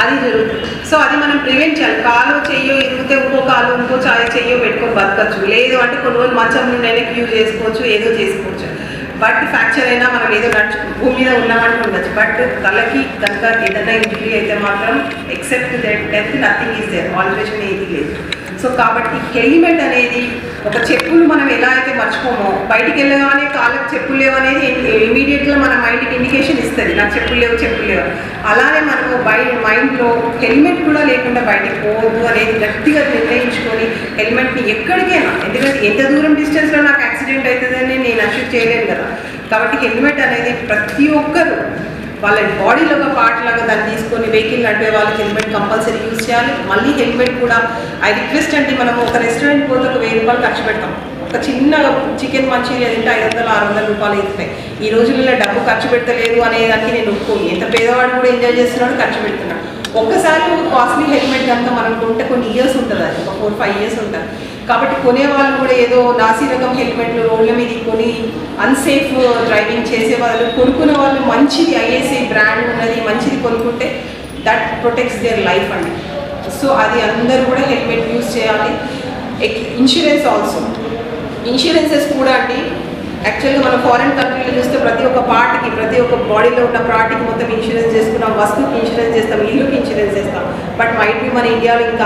Speaker 1: అది జరుగుతుంది. సో అది మనం ప్రివెంట్ చేయాలి. కాలు చెయ్యో ఇరిగితే ఇంకో కాలు ఇంకో చెయ్యో పెట్టుకొని బతకచ్చు. లేదు అంటే కొన్ని రోజులు మంచం నుండి అయినా క్యూ చేసుకోవచ్చు, ఏదో చేసుకోవచ్చు. బట్ ఫ్రాక్చర్ అయినా మనం ఏదో భూమి మీద ఉన్నామంటే ఉండొచ్చు. బట్ తలకి కనుక ఏదైనా ఇంజరీ అయితే మాత్రం except death nothing is there, alteration ఏది లేదు. సో కాబట్టి హెల్మెట్ అనేది ఒక చెప్పులు మనం ఎలా అయితే మర్చిపోమో, బయటికి వెళ్ళగానే కాళ్ళకి చెప్పులు లేవు అనేది ఇమీడియట్గా మన మైండ్కి ఇండికేషన్ ఇస్తుంది, నాకు చెప్పులు లేవు. అలానే మనము మైండ్లో హెల్మెట్ కూడా లేకుండా బయటికి పోవద్దు అనేది గట్టిగా నిర్ణయించుకొని హెల్మెట్ని ఎక్కడికైనా, ఎందుకంటే ఎంత దూరం డిస్టెన్స్లో నాకు యాక్సిడెంట్ అవుతుందని నేను అష్యూర్ చేయలేను కదా. కాబట్టి హెల్మెట్ అనేది ప్రతి ఒక్కరు వాళ్ళ బాడీలో ఒక పార్ట్ లాగా దాన్ని తీసుకొని వెహికల్ నడిపే వాళ్ళకి హెల్మెట్ కంపల్సరీ యూజ్ చేయాలి. మళ్ళీ హెల్మెట్ కూడా ఐ రిక్వెస్ట్ అంటే, మనము ఒక రెస్టారెంట్ పోతే ఒక 1000 రూపాయలు ఖర్చు పెడతాం. ఒక చిన్న చికెన్ మంచూరియా తింటే 500-600 రూపాయలు అవుతాయి. ఈ రోజుల్లో డబ్బు ఖర్చు పెట్టలేదు అనేదానికి నేను ఒప్పుకోను. ఎంత పేదవాడు కూడా ఎంజాయ్ చేస్తున్నాడు, ఖర్చు పెడుతున్నాడు. ఒక్కసారి కాస్ట్లీ హెల్మెట్ కనుక మనం కొంటే కొన్ని ఇయర్స్ ఉంటుంది, అది ఒక 4-5 years ఉంటుంది. కాబట్టి కొనేవాళ్ళు కూడా ఏదో నాసి రకం హెల్మెట్లు రోడ్ల మీద కొని అన్సేఫ్ డ్రైవింగ్ చేసే వాళ్ళు, కొనుక్కునే వాళ్ళు మంచిది ఐఏసీ బ్రాండ్ ఉన్నది మంచిది కొనుక్కుంటే దట్ ప్రొటెక్ట్స్ దేర్ లైఫ్ అండి. సో అది అందరూ కూడా హెల్మెట్ యూజ్ చేయాలి. ఇన్సూరెన్స్ ఆల్సో, ఇన్సూరెన్సెస్ కూడా అండి యాక్చువల్గా మనం ఫారెన్ కంట్రీలో చూస్తే ప్రతి ఒక్క పార్ట్కి, ప్రతి ఒక్క బాడీలో ఉన్న పార్ట్కి మొత్తం ఇన్సూరెన్స్ చేసుకున్నాం, వస్తువుకి ఇన్సూరెన్స్ చేస్తాం, ఇల్లుకి ఇన్సూరెన్స్ చేస్తాం. బట్ మైట్ బి మన ఇండియాలో ఇంకా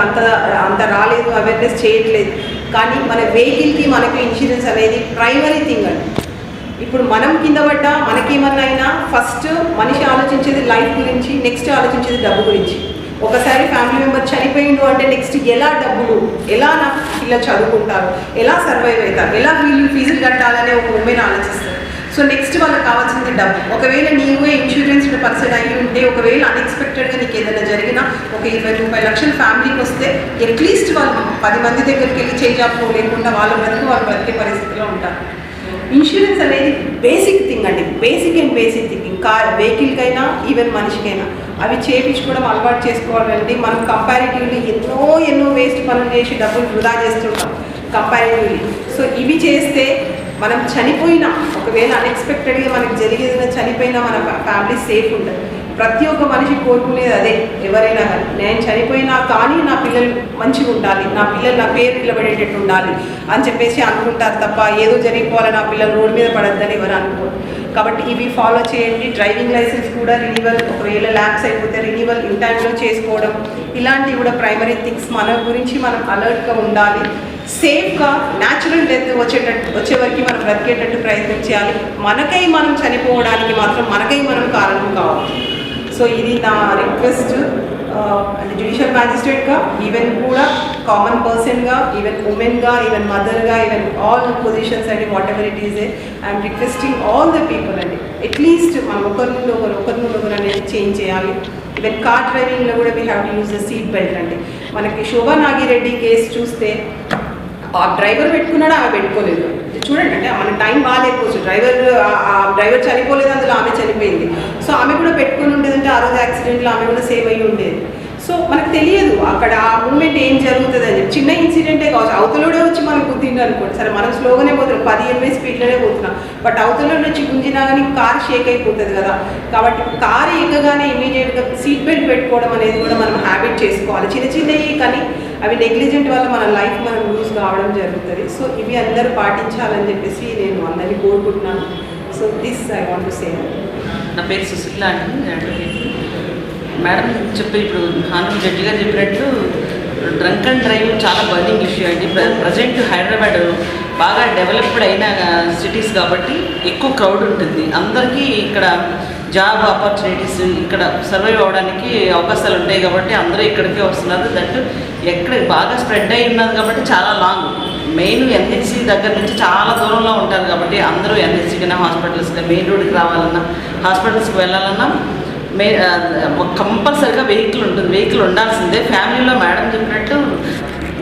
Speaker 1: అంత రాలేదు, అవేర్నెస్ చేయట్లేదు. కానీ మన వెహికల్కి మనకి ఇన్సూరెన్స్ అనేది ప్రైమరీ థింగ్ అండి. ఇప్పుడు మనం కింద పడ్డా మనకేమన్నా అయినా ఫస్ట్ మనిషి ఆలోచించేది లైఫ్ గురించి, నెక్స్ట్ ఆలోచించేది డబ్బు గురించి. ఒకసారి ఫ్యామిలీ మెంబర్ చనిపోయిండు అంటే నెక్స్ట్ ఎలా డబ్బులు, ఎలా నా పిల్లలు చదువుకుంటారు, ఎలా సర్వైవ్ అవుతారు, ఎలా ఫీజులు కట్టాలనే ఒక ఉమెన్ ఆలోచిస్తారు. సో నెక్స్ట్ వాళ్ళకి కావాల్సింది డబ్బు. ఒకవేళ నీవే ఇన్సూరెన్స్ పర్సన్ అయ్యి ఉంటే, ఒకవేళ అన్ఎక్స్పెక్టెడ్గా నీకు ఏదైనా జరిగినా ఒక 20-30 లక్షల ఫ్యామిలీకి వస్తే అట్లీస్ట్ వాళ్ళు 10 మంది దగ్గరికి వెళ్ళి చేజాపు లేకుండా వాళ్ళు బ్రతికే పరిస్థితిలో ఉంటారు. ఇన్సూరెన్స్ అనేది బేసిక్ థింగ్ అండి, బేసిక్ అండ్ బేసిక్ థింగ్. వెహికల్కైనా ఈవెన్ మనిషికైనా అవి చేయించుకోవడం అలవాటు చేసుకోవాలండి. మనం కంపారిటివ్లీ ఎన్నో వేస్ట్ పనులు చేసి డబ్బులు వృధా చేస్తుంటాం కంపారిటివ్లీ. సో ఇవి చేస్తే మనం చనిపోయినా, ఒకవేళ అన్ఎక్స్పెక్టెడ్గా మనకి జరిగేదైనా చనిపోయినా మన ఫ్యామిలీ సేఫ్ ఉంటుంది. ప్రతి ఒక్క మనిషి కోరుకునేది అదే, ఎవరైనా కానీ నేను చనిపోయినా కానీ నా పిల్లలు మంచిగా ఉండాలి, నా పిల్లలు నా పేరు నిలబడేటట్టు ఉండాలి అని చెప్పేసి అనుకుంటారు తప్ప ఏదో జరిగిపోవాలి నా పిల్లలు రోడ్డు మీద పడద్దని ఎవరు అనుకోరు. కాబట్టి ఇవి ఫాలో చేయండి. డ్రైవింగ్ లైసెన్స్ కూడా రినివల్, ఒకవేళ ల్యాబ్స్ అయిపోతే రినివల్ ఇన్ టైంలో చేసుకోవడం, ఇలాంటివి కూడా ప్రైమరీ థింగ్స్. మన గురించి మనం అలర్ట్గా ఉండాలి. సేఫ్గా న్యాచురల్ డెత్ వచ్చే వరకు మనం బ్రతికేటట్టు ప్రయత్నం చేయాలి. మనకై మనం చనిపోవడానికి మాత్రం మనకై మనం కారణం కావాలి. సో ఇది నా రిక్వెస్ట్, అంటే జ్యుడిషియల్ మ్యాజిస్ట్రేట్గా, ఈవెన్ కూడా కామన్ పర్సన్గా, ఈవెన్ ఉమెన్గా, ఈవెన్ మదర్గా, ఈవెన్ ఆల్ పొజిషన్స్ అండి, whatever it is. I'm requesting all the people అండి, అట్లీస్ట్ మనం ఒకరి నుండి ఒకరు అనేది చేంజ్ చేయాలి. ఈవెన్ కార్ డ్రైవింగ్లో కూడా we have to use the seat belt అండి. మనకి శోభా నాగిరెడ్డి కేసు చూస్తే ఆ డ్రైవర్ పెట్టుకున్నాడు, ఆమె పెట్టుకోలేదు. చూడండి, అంటే మన టైం బాగాలేకపోవచ్చు, డ్రైవర్ చనిపోలేదు, అందులో ఆమె చనిపోయింది. సో ఆమె కూడా పెట్టుకుని ఉండేదంటే ఆ రోజు యాక్సిడెంట్లో ఆమె కూడా సేవ్ అయ్యి ఉండేది. సో మనకు తెలియదు అక్కడ ఆ మూమెంట్ ఏం జరుగుతుంది అని చెప్పి. చిన్న ఇన్సిడెంటే కావచ్చు, అవతలోడే వచ్చి మనకు గుద్దిండు అనుకోండి, సరే మనం స్లోగానే పోతున్నాం, 10 స్పీడ్లోనే పోతున్నాం, బట్ అవతలోనే వచ్చి గుంజినా కానీ కార్ షేక్ అయిపోతుంది కదా. కాబట్టి కారు ఎక్కగానే ఇమీడియట్గా సీట్ బెల్ట్ పెట్టుకోవడం అనేది కూడా మనం హ్యాబిట్ చేసుకోవాలి. చిన్నవి కానీ అవి నెగ్లిజెంట్ వల్ల మన లైఫ్ మనం లూజ్ కావడం జరుగుతుంది. సో ఇవి అందరూ పాటించాలని చెప్పేసి నేను అందరినీ కోరుకుంటున్నాను. So this I want to say.
Speaker 2: నా పేరు సుశీల అండి. మేడం చెప్పి ఇప్పుడు హానూర్ జడ్జి గారు చెప్పినట్టు డ్రంక్ అండ్ డ్రైవ్ చాలా బర్నింగ్ ఇష్యూ అండి. ప్రజెంట్ హైదరాబాద్ బాగా డెవలప్డ్ అయిన సిటీస్ కాబట్టి ఎక్కువ క్రౌడ్ ఉంటుంది. అందరికీ ఇక్కడ జాబ్ ఆపర్చునిటీస్, ఇక్కడ సర్వైవ్ అవ్వడానికి అవకాశాలు ఉంటాయి కాబట్టి అందరూ ఇక్కడికే వస్తున్నారు. దట్ ఎక్కడ బాగా స్ప్రెడ్ అయి ఉన్నది కాబట్టి చాలా లాంగ్, మెయిన్ ఎన్హెచ్సి దగ్గర నుంచి చాలా దూరంలో ఉంటారు కాబట్టి అందరూ ఎన్హెచ్సికైనా హాస్పిటల్స్కి మెయిన్ రోడ్కి రావాలన్నా, హాస్పిటల్స్కి వెళ్ళాలన్నా కంపల్సరీగా వెహికల్ ఉంటుంది. వెహికల్ ఉండాల్సిందే. ఫ్యామిలీలో మేడం చెప్పినట్టు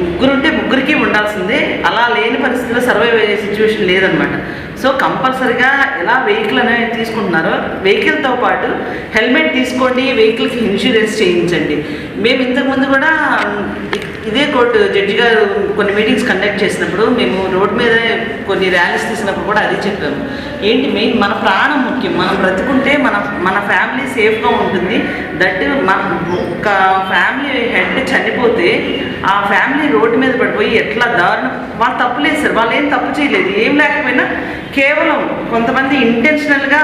Speaker 2: ముగ్గురుంటే ముగ్గురికి ఉండాల్సిందే. అలా లేని పరిస్థితిలో సర్వైవ్ అయ్యే సిచ్యువేషన్ లేదనమాట. సో కంపల్సరీగా ఎలా వెహికల్ అనేది తీసుకుంటున్నారో వెహికల్తో పాటు హెల్మెట్ తీసుకోండి, వెహికల్కి ఇన్సూరెన్స్ చేయించండి. మేము ఇంతకుముందు కూడా ఇదే కోర్టు జడ్జి గారు కొన్ని మీటింగ్స్ కండక్ట్ చేసినప్పుడు మేము రోడ్ మీద కొన్ని ర్యాలీస్ తీసినప్పుడు కూడా అది చెప్పాము. ఏంటి మెయిన్ మన ప్రాణం ముఖ్యం. మనం బ్రతుకుంటే మన ఫ్యామిలీ సేఫ్గా ఉంటుంది. దట్ మన ఒక ఫ్యామిలీ హెడ్ చనిపోతే ఆ ఫ్యామిలీ రోడ్డు మీద పడిపోయి ఎట్లా దారుణం. వాళ్ళు తప్పు లేదు సార్, వాళ్ళు ఏం తప్పు చేయలేదు, ఏం లేకపోయినా కేవలం కొంతమంది ఇంటెన్షనల్గా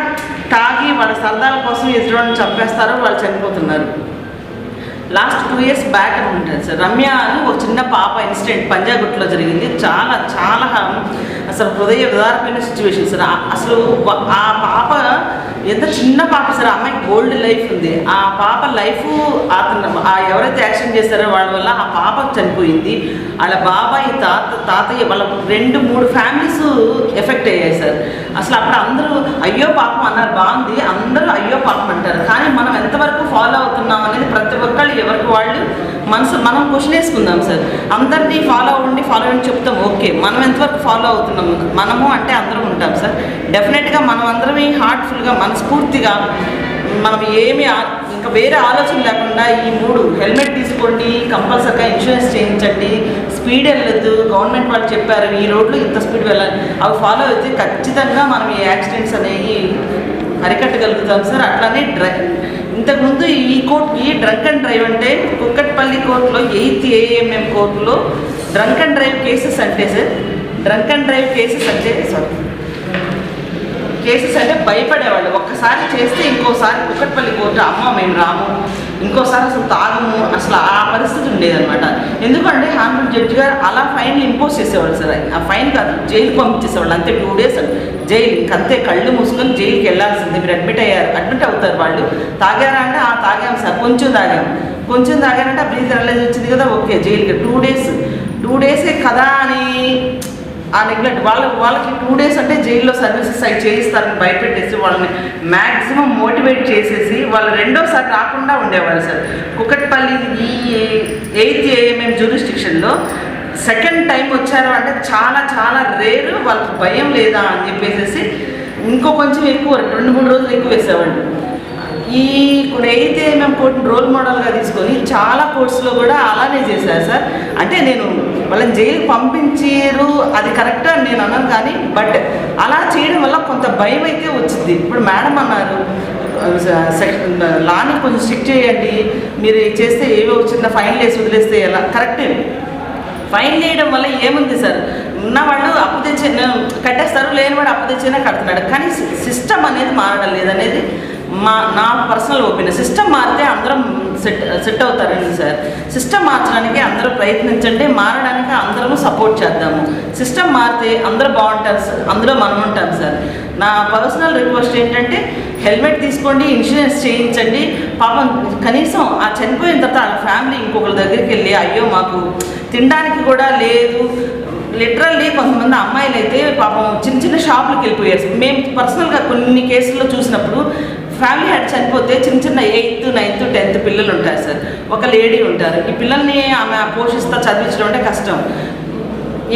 Speaker 2: తాగి వాళ్ళ సరదాల కోసం ఎదురు చంపేస్తారు, వాళ్ళు చనిపోతున్నారు. లాస్ట్ 2 years బ్యాక్ అనుకుంటాను సార్, రమ్య అని ఒక చిన్న పాప ఇన్సిడెంట్ పంజాగుట్లో జరిగింది. చాలా చాలా అసలు హృదయ విదారమైన సిచ్యువేషన్ సార్. అసలు ఆ పాప ఎంత చిన్న పాప సార్, అమ్మాయికి గోల్డ్ లైఫ్ ఉంది. ఆ పాప లైఫ్ అతను ఎవరైతే యాక్సిడెంట్ చేస్తారో వాళ్ళ వల్ల ఆ పాప చనిపోయింది. వాళ్ళ బాబాయ్ తాతయ్య వాళ్ళ 2-3 ఫ్యామిలీస్ ఎఫెక్ట్ అయ్యాయి సార్. అసలు అప్పుడు అందరూ అయ్యో పాపం అన్నారు, బాగుంది, అందరూ అయ్యో పాపం అంటారు. కానీ మనం ఎంతవరకు ఫాలో అవుతున్నాం అనేది ప్రతి ఒక్కళ్ళు ఎవరికి వాళ్ళు మనం క్వశ్చన్ వేసుకుందాం సార్. అందరినీ ఫాలో అవ్వండి చెప్తాం, ఓకే, మనం ఎంతవరకు ఫాలో అవుతున్నాము? మనము అంటే అందరం ఉంటాం సార్. డెఫినెట్గా మనం అందరమే హార్ట్ఫుల్గా మనస్ఫూర్తిగా మనం ఏమి ఇంకా వేరే ఆలోచన లేకుండా ఈ 3 హెల్మెట్ తీసుకోండి, కంపల్సరీగా ఇన్సూరెన్స్ చేయించండి, స్పీడ్ వెళ్ళొద్దు, గవర్నమెంట్ వాళ్ళు చెప్పారు ఈ రోడ్లో ఇంత స్పీడ్ వెళ్ళాలి, అవి ఫాలో అయితే ఖచ్చితంగా మనం ఈ యాక్సిడెంట్స్ అనేవి అరికట్టగలుగుతాం సార్. అట్లానే ఇంతకుముందు ఈ డ్రంక్ అండ్ డ్రైవ్ అంటే కుక్కట్పల్లి కోర్టులో 8th AAMM కోర్టులో డ్రంక్ అండ్ డ్రైవ్ కేసెస్ అంటే sir, drunk and drive cases అంటే సారీ కేసెస్ అంటే భయపడేవాళ్ళు. ఒక్కసారి చేస్తే ఇంకోసారి కుక్కట్పల్లి కోర్టు అమ్మ మేము రాము, ఇంకోసారి అసలు తాగము, అసలు ఆ పరిస్థితి ఉండేదన్నమాట. ఎందుకంటే హానరబుల్ జడ్జి గారు అలా ఫైన్లు ఇంపోజ్ చేసేవాళ్ళు సార్. ఆ ఫైన్ కాదు, జైలుకి పంపించేసేవాళ్ళు అంతే. 2 days జైలు, ఇంకంతే. కళ్ళు మూసుకొని జైలుకి వెళ్ళాల్సిందే. మీరు అడ్మిట్ అవుతారు. వాళ్ళు తాగారా అంటే తాగాము సార్, కొంచెం తాగారంటే ఆ బ్రీత్ అనలైజ్ వచ్చింది కదా, ఓకే జైలుకి. 2 days కదా అని ఆ నెగ్లెక్ట్. వాళ్ళకి 2 days అంటే జైల్లో సర్వీసెస్ అవి చేయిస్తారని భయపెట్టేసి వాళ్ళని మ్యాక్సిమం మోటివేట్ చేసేసి వాళ్ళు రెండోసారి రాకుండా ఉండేవాళ్ళు సార్. కుక్కట్పల్లి ఈ 8th AMM జ్యూరిస్డిక్షన్లో సెకండ్ టైం వచ్చారు అంటే చాలా రేరు. వాళ్ళకి భయం లేదా అని చెప్పేసి ఇంకో కొంచెం ఎక్కువ 2-3 రోజులు ఎక్కువ వేసేవాళ్ళు. ఈ 8th AMM కోర్టును రోల్ మోడల్గా తీసుకొని చాలా కోర్ట్స్లో కూడా అలానే చేశారు సార్. అంటే నేను వాళ్ళని జైలుకి పంపించారు అది కరెక్ట్ అని నేను అన్నాను, కానీ బట్ అలా చేయడం వల్ల కొంత భయం అయితే వచ్చింది. ఇప్పుడు మేడం అన్నారు లాని కొంచెం స్ట్రిక్ట్ చేయండి, మీరు చేస్తే ఏవో చిన్న ఫైన్లు వేసి వదిలేస్తే ఎలా, కరెక్టే. ఫైన్ వేయడం వల్ల ఏముంది సార్, ఉన్నవాళ్ళు అప్పు తెచ్చి కట్టేస్తారు, లేనివాడు అప్పు తెచ్చినా కడుతున్నాడు. కానీ సిస్టమ్ అనేది మారడం లేదనేది నా పర్సనల్ ఒపీనియన్. సిస్టమ్ మారితే అందరం సెట్ అవుతారండి సార్. సిస్టమ్ మార్చడానికి అందరూ ప్రయత్నించండి, మారడానికి అందరము సపోర్ట్ చేద్దాము. సిస్టమ్ మారితే అందరూ బాగుంటారు సార్, అందులో మనం ఉంటాం సార్. నా పర్సనల్ రిక్వెస్ట్ ఏంటంటే హెల్మెట్ తీసుకోండి, ఇన్సూరెన్స్ చేయించండి. పాపం కనీసం ఆ చనిపోయిన తర్వాత వాళ్ళ ఫ్యామిలీ ఇంకొకరి దగ్గరికి వెళ్ళి అయ్యో మాకు తినడానికి కూడా లేదు. లిటరల్లీ కొంతమంది అమ్మాయిలు అయితే పాపం చిన్న షాపులకు వెళ్ళిపోయారు. మేము పర్సనల్గా కొన్ని కేసుల్లో చూసినప్పుడు ఫ్యామిలీ హెడ్ చనిపోతే చిన్న 8th, 9th, 10th పిల్లలు ఉంటారు సార్, ఒక లేడీ ఉంటారు. ఈ పిల్లల్ని ఆమె పోషిస్తా చదివించడం అంటే కష్టం.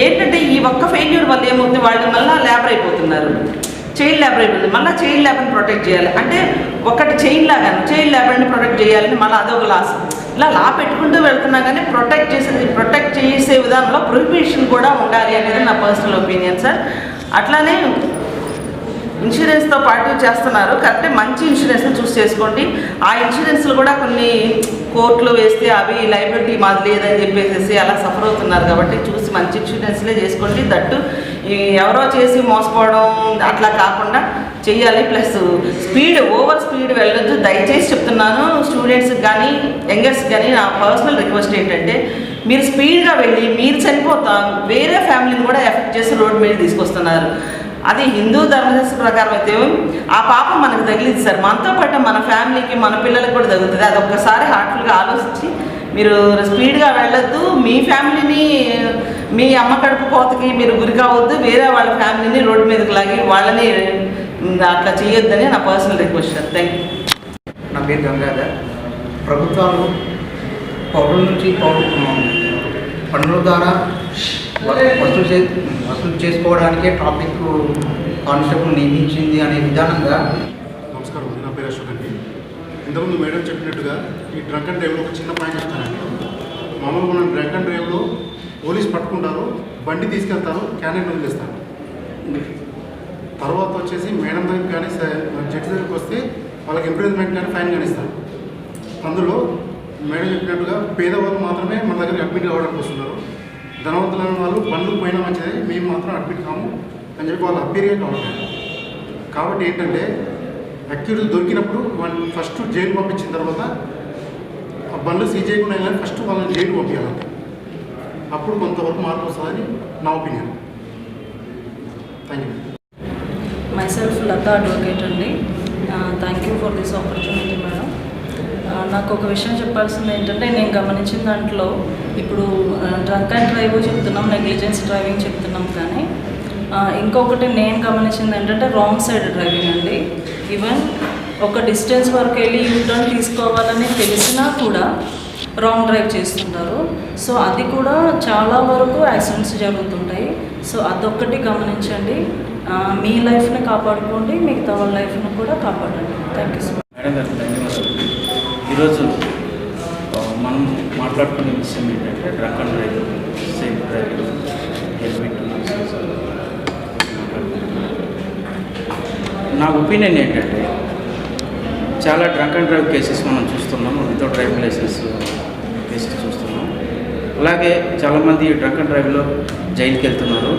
Speaker 2: ఏంటంటే ఈ ఒక్క ఫెయిల్యూర్ వల్ల ఏమవుతుంది, వాళ్ళు మళ్ళీ లేబర్ అయిపోతున్నారు, చైల్డ్ లేబర్ అయిపోతుంది. మళ్ళీ చైల్డ్ లేబర్ని ప్రొటెక్ట్ చేయాలి అంటే ఒకటి చైల్డ్ లేబర్ని ప్రొటెక్ట్ చేయాలని మళ్ళీ అదొక లాస్. ఇలా లా పెట్టుకుంటూ వెళ్తున్నా కానీ ప్రొటెక్ట్ చేసే విధానంలో ప్రొహిబిషన్ కూడా ఉండాలి అనేది నా పర్సనల్ ఒపీనియన్ సార్. అట్లానే ఇన్సూరెన్స్తో పాటు చేస్తున్నారు, కరెక్టే. మంచి ఇన్సూరెన్స్ని చూస్ చేసుకోండి. ఆ ఇన్సూరెన్స్లు కూడా కొన్ని కోర్టులో వేస్తే అవి లైబిలిటీ మాది లేదని చెప్పేసి అలా సఫర్ అవుతున్నారు. కాబట్టి చూసి మంచి ఇన్సూరెన్స్లే చేసుకోండి. దట్టు ఎవరో చేసి మోసపోవడం అట్లా కాకుండా చెయ్యాలి. ప్లస్ ఓవర్ స్పీడ్ వెళ్ళొద్దు. దయచేసి చెప్తున్నాను స్టూడెంట్స్కి కానీ యంగర్స్కి కానీ నా పర్సనల్ రిక్వెస్ట్ ఏంటంటే మీరు స్పీడ్గా వెళ్ళి మీరు చనిపోతాం, వేరే ఫ్యామిలీని కూడా ఎఫెక్ట్ చేసి రోడ్డు మీద తీసుకొస్తున్నారు. అది హిందూ ధర్మశాస్త్ర ప్రకారం అయితే ఆ పాపం మనకు తగిలింది సార్, మనతో పాటు మన ఫ్యామిలీకి మన పిల్లలకు కూడా తగులుతుంది. అది ఒక్కసారి హార్ట్ఫుల్గా ఆలోచించి మీరు స్పీడ్గా వెళ్ళొద్దు. మీ ఫ్యామిలీని మీ అమ్మ కడుపు కోతకి మీరు గురి కావద్దు. వేరే వాళ్ళ ఫ్యామిలీని రోడ్డు మీదకి లాగి వాళ్ళని అట్లా చేయొద్దని నా personal request sir. Thank you.
Speaker 3: నా పేరు గంగాధర్. ప్రభుత్వాలు పౌరుల నుంచి పన్నుల ద్వారా వసూలు చేసుకోవడానికే ట్రాఫిక్ కానిస్టేబుల్ నియమించింది అనే విధానంగా.
Speaker 4: నమస్కారం, నా పేరు అశోక్ అండి. ఇంతకుముందు మేడం చెప్పినట్టుగా ఈ డ్రంక్ అండ్ డ్రైవ్లో ఒక చిన్న పాయింట్ ఇస్తానండి. మామూలుగా మనం డ్రంక్ అండ్ డ్రైవ్లో పోలీస్ పట్టుకుంటారు, బండి తీసుకెళ్తారు, క్యానెట్ వదిలేస్తారు. తర్వాత వచ్చేసి మేడం దగ్గరికి కానీ జడ్జి దగ్గరికి వస్తే వాళ్ళకి ఇంప్రూవ్మెంట్ కానీ ఫైన్ కానీ ఇస్తారు. అందులో మేడం చెప్పినట్టుగా పేదవాళ్ళు మాత్రమే మన దగ్గర అడ్మిట్ అవ్వడానికి వస్తున్నారు. ధనవంతులైన వాళ్ళు బండ్లు పోయినా మంచిది, మేము మాత్రం అడ్మిట్ కాము అని చెప్పి వాళ్ళు అపీరియట్ అవుతారు. కాబట్టి ఏంటంటే అక్యూజ్ దొరికినప్పుడు వాళ్ళని ఫస్ట్ జైలు పంపించిన తర్వాత ఆ బండ్లు సీజ్ చేయకుండా వెళ్ళాలి, ఫస్ట్ వాళ్ళని జైలు పంపించాలి. అప్పుడు కొంతవరకు మార్పు వస్తుందని నా opinion. Thank you.
Speaker 5: Myself Latha advocate అండి. Thank you for this opportunity madam. నాకు ఒక విషయం చెప్పాల్సింది ఏంటంటే నేను గమనించిన దాంట్లో ఇప్పుడు డ్రంక్ అండ్ డ్రైవ్ చెప్తున్నాం, నెగ్లిజెన్స్ డ్రైవింగ్ చెప్తున్నాం, కానీ ఇంకొకటి నేను గమనించింది ఏంటంటే రాంగ్ సైడ్ డ్రైవింగ్ అండి. ఈవెన్ ఒక డిస్టెన్స్ వరకు వెళ్ళి యూటర్న్ తీసుకోవాలని తెలిసినా కూడా రాంగ్ డ్రైవ్ చేస్తుంటారు. సో అది కూడా చాలా వరకు యాక్సిడెంట్స్ జరుగుతుంటాయి. సో అదొక్కటి గమనించండి. మీ లైఫ్ని కాపాడుకోండి, మిగతా వాళ్ళ లైఫ్ని కూడా కాపాడండి. Thank you so much.
Speaker 6: Madam గారు ధన్యవాదాలు. ఈరోజు మనం మాట్లాడుకునే విషయం ఏంటంటే drunk and drive, safe driving, helmet నా ఒపీనియన్ ఏంటంటే చాలా డ్రంక్ అండ్ డ్రైవ్ కేసెస్ మనం చూస్తున్నాం, వితౌట్ డ్రైవింగ్ లైసెన్స్ కేసెస్ చూస్తున్నాం. అలాగే చాలామంది డ్రంక్ అండ్ డ్రైవ్లో జైలుకి వెళ్తున్నారు,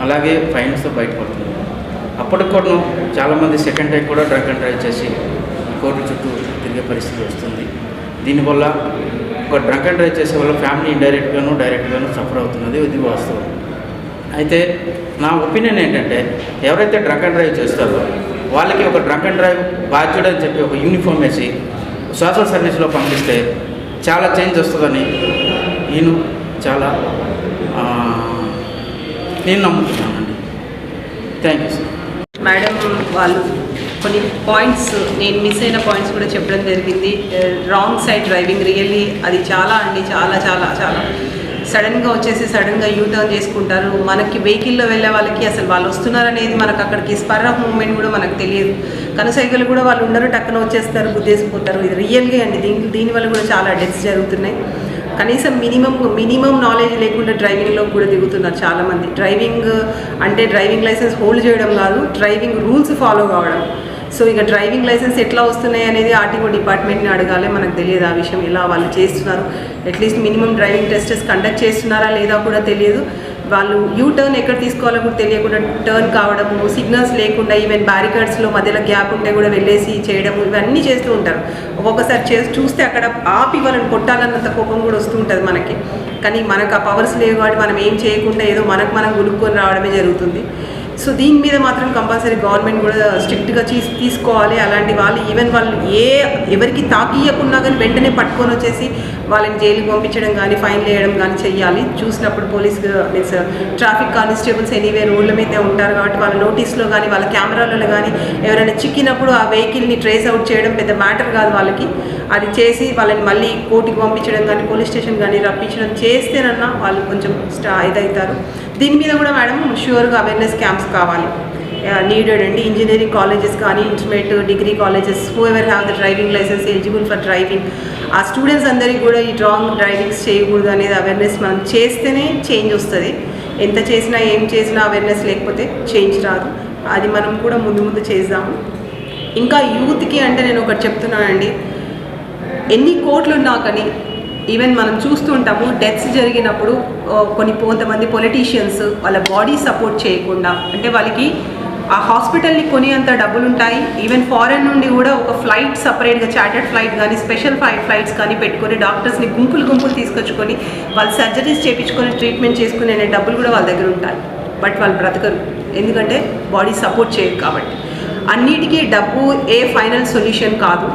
Speaker 6: అలాగే ఫైన్స్తో బయటపడుతున్నారు. అప్పటికి కూడా చాలామంది సెకండ్ టైం కూడా డ్రంక్ అండ్ డ్రైవ్ చేసి కోర్టు చుట్టూ తిరిగే పరిస్థితి వస్తుంది. దీనివల్ల ఒక డ్రంక్ అండ్ డ్రైవ్ చేసే వల్ల ఫ్యామిలీ ఇండైరెక్ట్గాను డైరెక్ట్గాను సఫర్ అవుతున్నది, ఇది వాస్తవం. అయితే నా ఒపీనియన్ ఏంటంటే ఎవరైతే డ్రంక్ అండ్ డ్రైవ్ చేస్తారో వాళ్ళకి ఒక డ్రంక్ అండ్ డ్రైవ్ బాధ్యుడు అని చెప్పి ఒక యూనిఫామ్ వేసి సోషల్ సర్వీస్లో పంపిస్తే చాలా చేంజ్ వస్తుందని నేను నమ్ముతున్నానండి. Thank you sir.
Speaker 1: మేడం వాళ్ళు కొన్ని పాయింట్స్, నేను మిస్ అయిన పాయింట్స్ కూడా చెప్పడం జరిగింది. రాంగ్ సైడ్ డ్రైవింగ్ రియల్లీ అది చాలా అండి, చాలా చాలా చాలా సడన్గా వచ్చేసి సడన్గా యూటర్న్ చేసుకుంటారు. మనకి వెహికల్లో వెళ్ళే వాళ్ళకి అసలు వాళ్ళు వస్తున్నారనేది మనకు అక్కడికి స్పర్ ఆఫ్ మూమెంట్ కూడా మనకు తెలియదు. కనుసైకిల్ కూడా వాళ్ళు ఉండరు, టక్కున వచ్చేస్తారు, గుద్దేసిపోతారు. ఇది రియల్గా అండి. దీనివల్ల కూడా చాలా డెత్స్ జరుగుతున్నాయి. కనీసం మినిమం నాలెడ్జ్ లేకుండా డ్రైవింగ్లో కూడా దిగుతున్నారు చాలామంది. డ్రైవింగ్ అంటే డ్రైవింగ్ లైసెన్స్ హోల్డ్ చేయడం కాదు, డ్రైవింగ్ రూల్స్ ఫాలో కావడం. సో ఇక డ్రైవింగ్ లైసెన్స్ ఎట్లా వస్తున్నాయి అనేది ఆర్టీఓ డిపార్ట్మెంట్ని అడగాలి. మనకు తెలియదు ఆ విషయం, ఎలా వాళ్ళు చేస్తున్నారు. At least minimum driving tests conduct చేస్తున్నారా లేదా కూడా తెలియదు. వాళ్ళు టర్న్ ఎక్కడ తీసుకోవాలో కూడా తెలియకుండా టర్న్ కావడము, సిగ్నల్స్ లేకుండా, ఈవెన్ బ్యారికేడ్స్లో మధ్యలో గ్యాప్ ఉంటే కూడా వెళ్ళేసి చేయడము, ఇవన్నీ చేస్తూ ఉంటారు. ఒక్కొక్కసారి చూస్తే అక్కడ ఆపి వాళ్ళని కొట్టాలన్నంత కోపం కూడా వస్తూ ఉంటుంది మనకి. కానీ మనకు ఆ పవర్స్ లేవు కాబట్టి మనం ఏం చేయకుండా ఏదో మనం గులుక్కొని రావడమే జరుగుతుంది. సో దీని మీద మాత్రం కంపల్సరీ గవర్నమెంట్ కూడా స్ట్రిక్ట్గా తీసుకోవాలి. అలాంటి వాళ్ళు ఈవెన్ వాళ్ళు ఎవరికి తాకియకున్నా కానీ వెంటనే పట్టుకొని వచ్చేసి వాళ్ళని జైలుకి పంపించడం కానీ ఫైన్లు వేయడం కానీ చెయ్యాలి. చూసినప్పుడు police means traffic constables anyway రోడ్ల మీదే ఉంటారు కాబట్టి వాళ్ళ నోటీస్లో కానీ వాళ్ళ కెమెరాలలో కానీ ఎవరైనా చిక్కినప్పుడు ఆ వెహికల్ని ట్రేస్ అవుట్ చేయడం పెద్ద మ్యాటర్ కాదు వాళ్ళకి. అది చేసి వాళ్ళని మళ్ళీ కోర్టుకి పంపించడం కానీ పోలీస్ స్టేషన్ కానీ రప్పించడం చేస్తేనన్నా వాళ్ళు కొంచెం ఇదవుతారు. దీని మీద కూడా మేడం ష్యూర్గా అవేర్నెస్ క్యాంప్స్ కావాలి, నీడెడ్ అండి. ఇంజనీరింగ్ కాలేజెస్ కానీ intermediate degree colleges whoever have the driving licence eligible for driving, ఆ స్టూడెంట్స్ అందరికీ కూడా ఈ రాంగ్ డ్రైవింగ్స్ చేయకూడదు అనేది అవేర్నెస్ మనం చేస్తేనే చేంజ్ వస్తుంది. ఎంత చేసినా ఏం చేసినా అవేర్నెస్ లేకపోతే చేంజ్ రాదు. అది మనం కూడా ముందు చేద్దాము. ఇంకా యూత్కి అంటే నేను ఒకటి చెప్తున్నానండి, ఎన్ని కోట్లు ఉన్నా కానీ ఈవెన్ మనం చూస్తుంటాము డెత్స్ జరిగినప్పుడు కొంతమంది పొలిటీషియన్స్ వాళ్ళ బాడీ సపోర్ట్ చేయకుండా, అంటే వాళ్ళకి ఆ హాస్పిటల్ని కొనేంత డబ్బులు ఉంటాయి. ఈవెన్ ఫారెన్ నుండి కూడా ఒక ఫ్లైట్ సపరేట్గా చార్టర్డ్ ఫ్లైట్ కానీ స్పెషల్ ఫ్లైట్స్ కానీ పెట్టుకొని డాక్టర్స్ని గుంపులు తీసుకొచ్చుకొని వాళ్ళు సర్జరీస్ చేయించుకొని ట్రీట్మెంట్ చేసుకునే డబ్బులు కూడా వాళ్ళ దగ్గర ఉంటాయి. బట్ వాళ్ళు బ్రతకరు, ఎందుకంటే బాడీ సపోర్ట్ చేయరు కాబట్టి. అన్నిటికీ డబ్బు ఫైనల్ సొల్యూషన్ కాదు.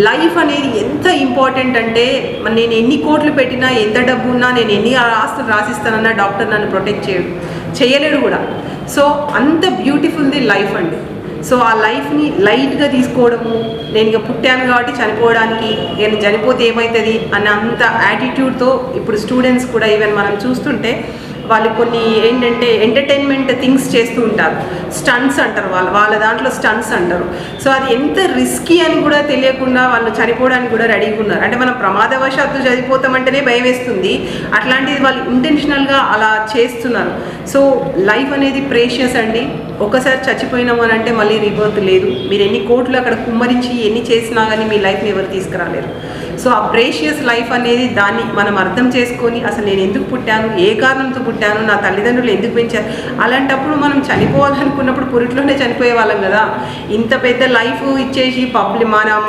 Speaker 1: లైఫ్ అనేది ఎంత ఇంపార్టెంట్ అంటే నేను ఎన్ని కోట్లు పెట్టినా, ఎంత డబ్బు ఉన్నా, నేను ఎన్ని ఆస్తులు రాసిస్తానన్నా డాక్టర్ నన్ను ప్రొటెక్ట్ చేయలేడు కూడా. సో అంత బ్యూటిఫుల్ది లైఫ్ అండి. సో ఆ లైఫ్ని లైట్గా తీసుకోవడము, నేను ఇక పుట్టాను కాబట్టి చనిపోవడానికి, నేను చనిపోతే ఏమవుతుంది అన్న అంత యాటిట్యూడ్తో ఇప్పుడు స్టూడెంట్స్ కూడా ఈవెన్ మనం చూస్తుంటే వాళ్ళు కొన్ని ఏంటంటే ఎంటర్టైన్మెంట్ థింగ్స్ చేస్తూ ఉంటారు. స్టంట్స్ అంటారు, వాళ్ళ దాంట్లో స్టంట్స్ అంటారు. సో అది ఎంత రిస్కీ అని కూడా తెలియకుండా వాళ్ళు చనిపోవడానికి కూడా రెడీగా ఉన్నారు. అంటే మనం ప్రమాదవశాత్తు చనిపోతామంటేనే భయం వేస్తుంది, అట్లాంటిది వాళ్ళు ఇంటెన్షనల్గా అలా చేస్తున్నారు. సో లైఫ్ అనేది ప్రేషియస్ అండి. ఒకసారి చచ్చిపోయినాము అని అంటే మళ్ళీ రిబర్త్ లేదు. మీరు ఎన్ని కోట్లు అక్కడ కుమ్మరించి ఎన్ని చేసినా కానీ మీ లైఫ్ని ఎవరు తీసుకురాలేరు. సో ఆ ప్రేషియస్ లైఫ్ అనేది దాన్ని మనం అర్థం చేసుకొని అసలు నేను ఎందుకు పుట్టాను, ఏ కారణంతో పుట్టాను, నా తల్లిదండ్రులు ఎందుకు పెంచారు, అలాంటప్పుడు మనం చనిపోవాలనుకున్నప్పుడు పురిట్లోనే చనిపోయే వాళ్ళం కదా. ఇంత పెద్ద లైఫ్ ఇచ్చేసి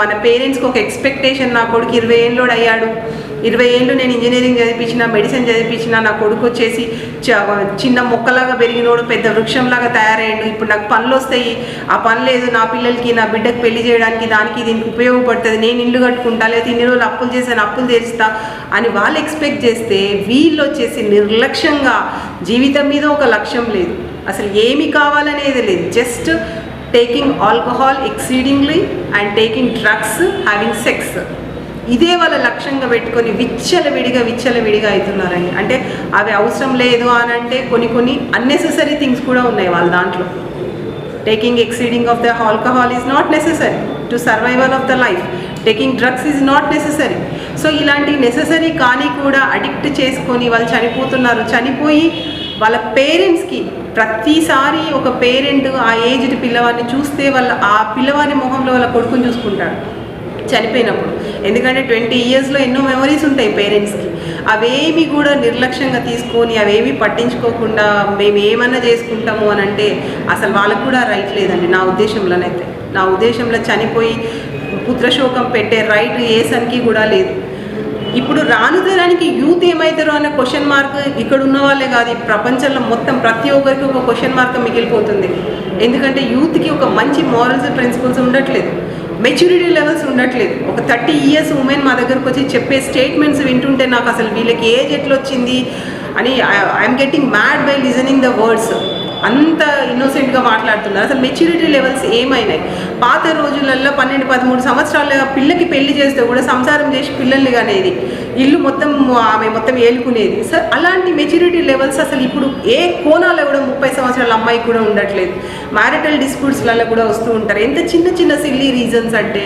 Speaker 1: మన పేరెంట్స్కి ఒక ఎక్స్పెక్టేషన్, నా కొడుకు 20 ఏళ్ళోడు అయ్యాడు, 20 ఏళ్ళు నేను ఇంజనీరింగ్ చదివించిన, మెడిసిన్ చదివించిన, నా కొడుకు వచ్చేసి చిన్న మొక్కలాగా పెరిగినోడు పెద్ద వృక్షంలాగా తయారయ్యాడు, ఇప్పుడు నాకు పనులు వస్తాయి, ఆ పని లేదు, నా పిల్లలకి నా బిడ్డకు పెళ్లి చేయడానికి దానికి దీనికి ఉపయోగపడుతుంది, నేను ఇల్లు కట్టుకుంటా, లేదా ఇన్ని రోజులు అప్పులు చేశాను అప్పులు తీరుస్తా అని వాళ్ళు ఎక్స్పెక్ట్ చేస్తే వీళ్ళు వచ్చేసి నిర్లక్ష్యంగా జీవితం మీద ఒక లక్ష్యం లేదు, అసలు ఏమి కావాలనేది లేదు, just taking alcohol exceedingly and taking drugs, having sex, ఇదే వాళ్ళ లక్ష్యంగా పెట్టుకొని విచ్చలవిడిగా అవుతున్నారండి. అంటే అవి అవసరం లేదు అని అంటే కొన్ని అన్నెసెసరీ థింగ్స్ కూడా ఉన్నాయి వాళ్ళ దాంట్లో. Taking exceeding of the alcohol is not necessary to survival of the life, taking drugs is not necessary. So ఇలాంటి నెసెసరీ కానీ కూడా అడిక్ట్ చేసుకొని వాళ్ళు చనిపోతున్నారు. చనిపోయి వాళ్ళ పేరెంట్స్కి ప్రతిసారి ఒక పేరెంట్ ఆ ఏజ్డ్ పిల్లవాడిని చూస్తే ఆ పిల్లవాడి మొహంలో వాళ్ళ కొడుకుని చూసుకుంటాడు చనిపోయినప్పుడు. ఎందుకంటే 20 ఇయర్స్లో ఎన్నో మెమరీస్ ఉంటాయి పేరెంట్స్కి. ఆ అవేమి కూడా నిర్లక్ష్యంగా తీసుకొని అవేమి పట్టించుకోకుండా మేము ఏమన్నా చేసుకుంటాము అని అంటే అసలు వాళ్ళకు కూడా రైట్ లేదండి. నా ఉద్దేశంలో చనిపోయి పుత్రశోకం పెట్టే రైట్ ఏ సన్కి కూడా లేదు. ఇప్పుడు రాను తరానికి యూత్ ఏమవుతారో అన్న క్వశ్చన్ మార్క్ ఇక్కడ ఉన్న వాళ్ళే కాదు, ప్రపంచంలో మొత్తం ప్రతి ఒక్కరికి ఒక క్వశ్చన్ మార్క్ మిగిలిపోతుంది. ఎందుకంటే యూత్కి ఒక మంచి మారల్స్ ప్రిన్సిపల్స్ ఉండట్లేదు, మెచ్యూరిటీ లెవెల్స్ ఉండట్లేదు. ఒక 30 years ఉమెన్ మా దగ్గరకు వచ్చి చెప్పే స్టేట్మెంట్స్ వింటుంటే నాకు అసలు వీళ్ళకి ఏజ్ ఎట్లా వచ్చింది అని I'm getting mad by listening the words. అంత ఇన్నోసెంట్గా మాట్లాడుతున్నారు. అసలు మెచ్యూరిటీ లెవెల్స్ ఏమైనాయి? పాత రోజులలో 12-13 సంవత్సరాల పిల్లకి పెళ్లి చేస్తే కూడా సంసారం చేసి పిల్లల్ని అనేది ఇల్లు మొత్తం ఆమె మొత్తం ఏలుకునేది. సార్ అలాంటి మెచ్యూరిటీ లెవెల్స్ అసలు ఇప్పుడు ఏ కోణాల్లో కూడా 30 సంవత్సరాల అమ్మాయికి కూడా ఉండట్లేదు. మ్యారిటల్ డిస్ప్యూట్స్లలో కూడా వస్తూ ఉంటారు. ఎంత చిన్న సిల్లీ రీజన్స్ అంటే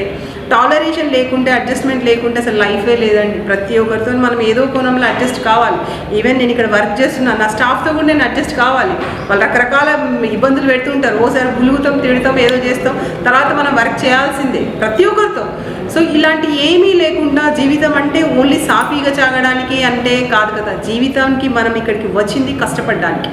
Speaker 1: టాలరేషన్ లేకుంటే, అడ్జస్ట్మెంట్ లేకుంటే అసలు లైఫే లేదండి. ప్రతి ఒక్కరితో మనం ఏదో కోణంలో అడ్జస్ట్ కావాలి. ఈవెన్ నేను ఇక్కడ వర్క్ చేస్తున్నాను, నా స్టాఫ్తో కూడా నేను అడ్జస్ట్ కావాలి. వాళ్ళు రకరకాల ఇబ్బందులు పెడుతుంటారు. ఓసారి గులుగుతాం, తిడతాం, ఏదో చేస్తాం, తర్వాత మనం వర్క్ చేయాల్సిందే ప్రతి ఒక్కరితో. సో ఇలాంటి ఏమీ లేకుండా జీవితం అంటే ఓన్లీ సాఫీగా సాగడానికి అంటే కాదు కదా. జీవితానికి మనం ఇక్కడికి వచ్చింది కష్టపడడానికి,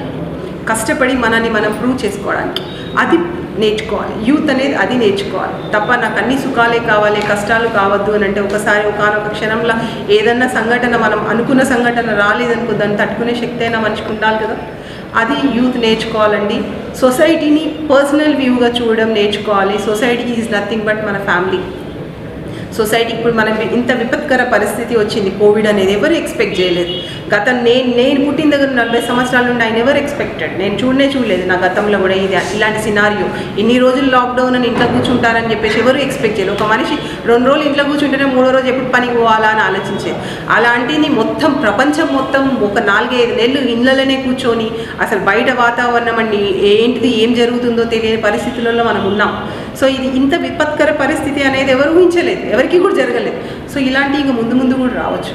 Speaker 1: కష్టపడి మనల్ని మనం ప్రూవ్ చేసుకోవడానికి. అది నేర్చుకోవాలి యూత్ అనేది, అది నేర్చుకోవాలి తప్ప నాకు అన్ని సుఖాలే కావాలి, కష్టాలు కావద్దు అని అంటే ఒకసారి ఒకనొక క్షణంలో ఏదన్నా సంఘటన మనం అనుకున్న సంఘటన రాలేదనుకో దాన్ని తట్టుకునే శక్తి అయినా మనిషికి ఉండాలి కదా. అది యూత్ నేర్చుకోవాలండి. సొసైటీని పర్సనల్ వ్యూగా చూడడం నేర్చుకోవాలి. సొసైటీ ఈజ్ నథింగ్ బట్ మన ఫ్యామిలీ. సొసైటీ ఇప్పుడు మనం ఇంత విపత్కర పరిస్థితి వచ్చింది, కోవిడ్ అనేది ఎవరు ఎక్స్పెక్ట్ చేయలేదు. నేను పుట్టిన దగ్గర 40 సంవత్సరాల నుండి ఆయన ఎవరు ఎక్స్పెక్టెడ్, నేను చూడలేదు నా గతంలో కూడా ఇలాంటి సినారియో. ఇన్ని రోజులు లాక్డౌన్ అని ఇంట్లో కూర్చుంటారని చెప్పేసి ఎవరు ఎక్స్పెక్ట్ చేయలేదు. ఒక మనిషి 2 రోజులు ఇంట్లో కూర్చుంటేనే 3వ రోజు ఎప్పుడు పనికి పోవాలా అని ఆలోచించేది. అలాంటిది మొత్తం ప్రపంచం మొత్తం ఒక 4-5 నెలలు ఇళ్ళలోనే కూర్చొని అసలు బయట వాతావరణం అండి ఏంటిది ఏం జరుగుతుందో తెలియని పరిస్థితులలో మనం ఉన్నాం. సో ఇది ఇంత విపత్కర పరిస్థితి అనేది ఎవరు ఊహించలేదు, ఎవరికి కూడా జరగలేదు. సో ఇలాంటి ఇంకా ముందు కూడా రావచ్చు.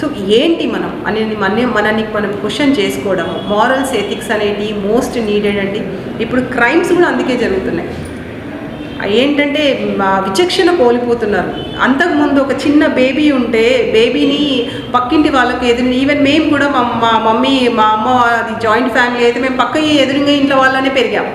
Speaker 1: సో ఏంటి మనం అనేది మనల్ని మనం క్వశ్చన్ చేసుకోవడము, మారల్స్ ఎథిక్స్ అనేది మోస్ట్ నీడెడ్ అండి. ఇప్పుడు క్రైమ్స్ కూడా అందుకే జరుగుతున్నాయి. ఏంటంటే విచక్షణ కోల్పోతున్నారు. అంతకుముందు ఒక చిన్న బేబీ ఉంటే బేబీని పక్కింటి వాళ్ళకి ఈవెన్ మేము కూడా మా మమ్మీ మా అమ్మ అది జాయింట్ ఫ్యామిలీ అయితే మేము పక్క ఎదురుగా ఇంట్లో వాళ్ళనే పెరిగాం.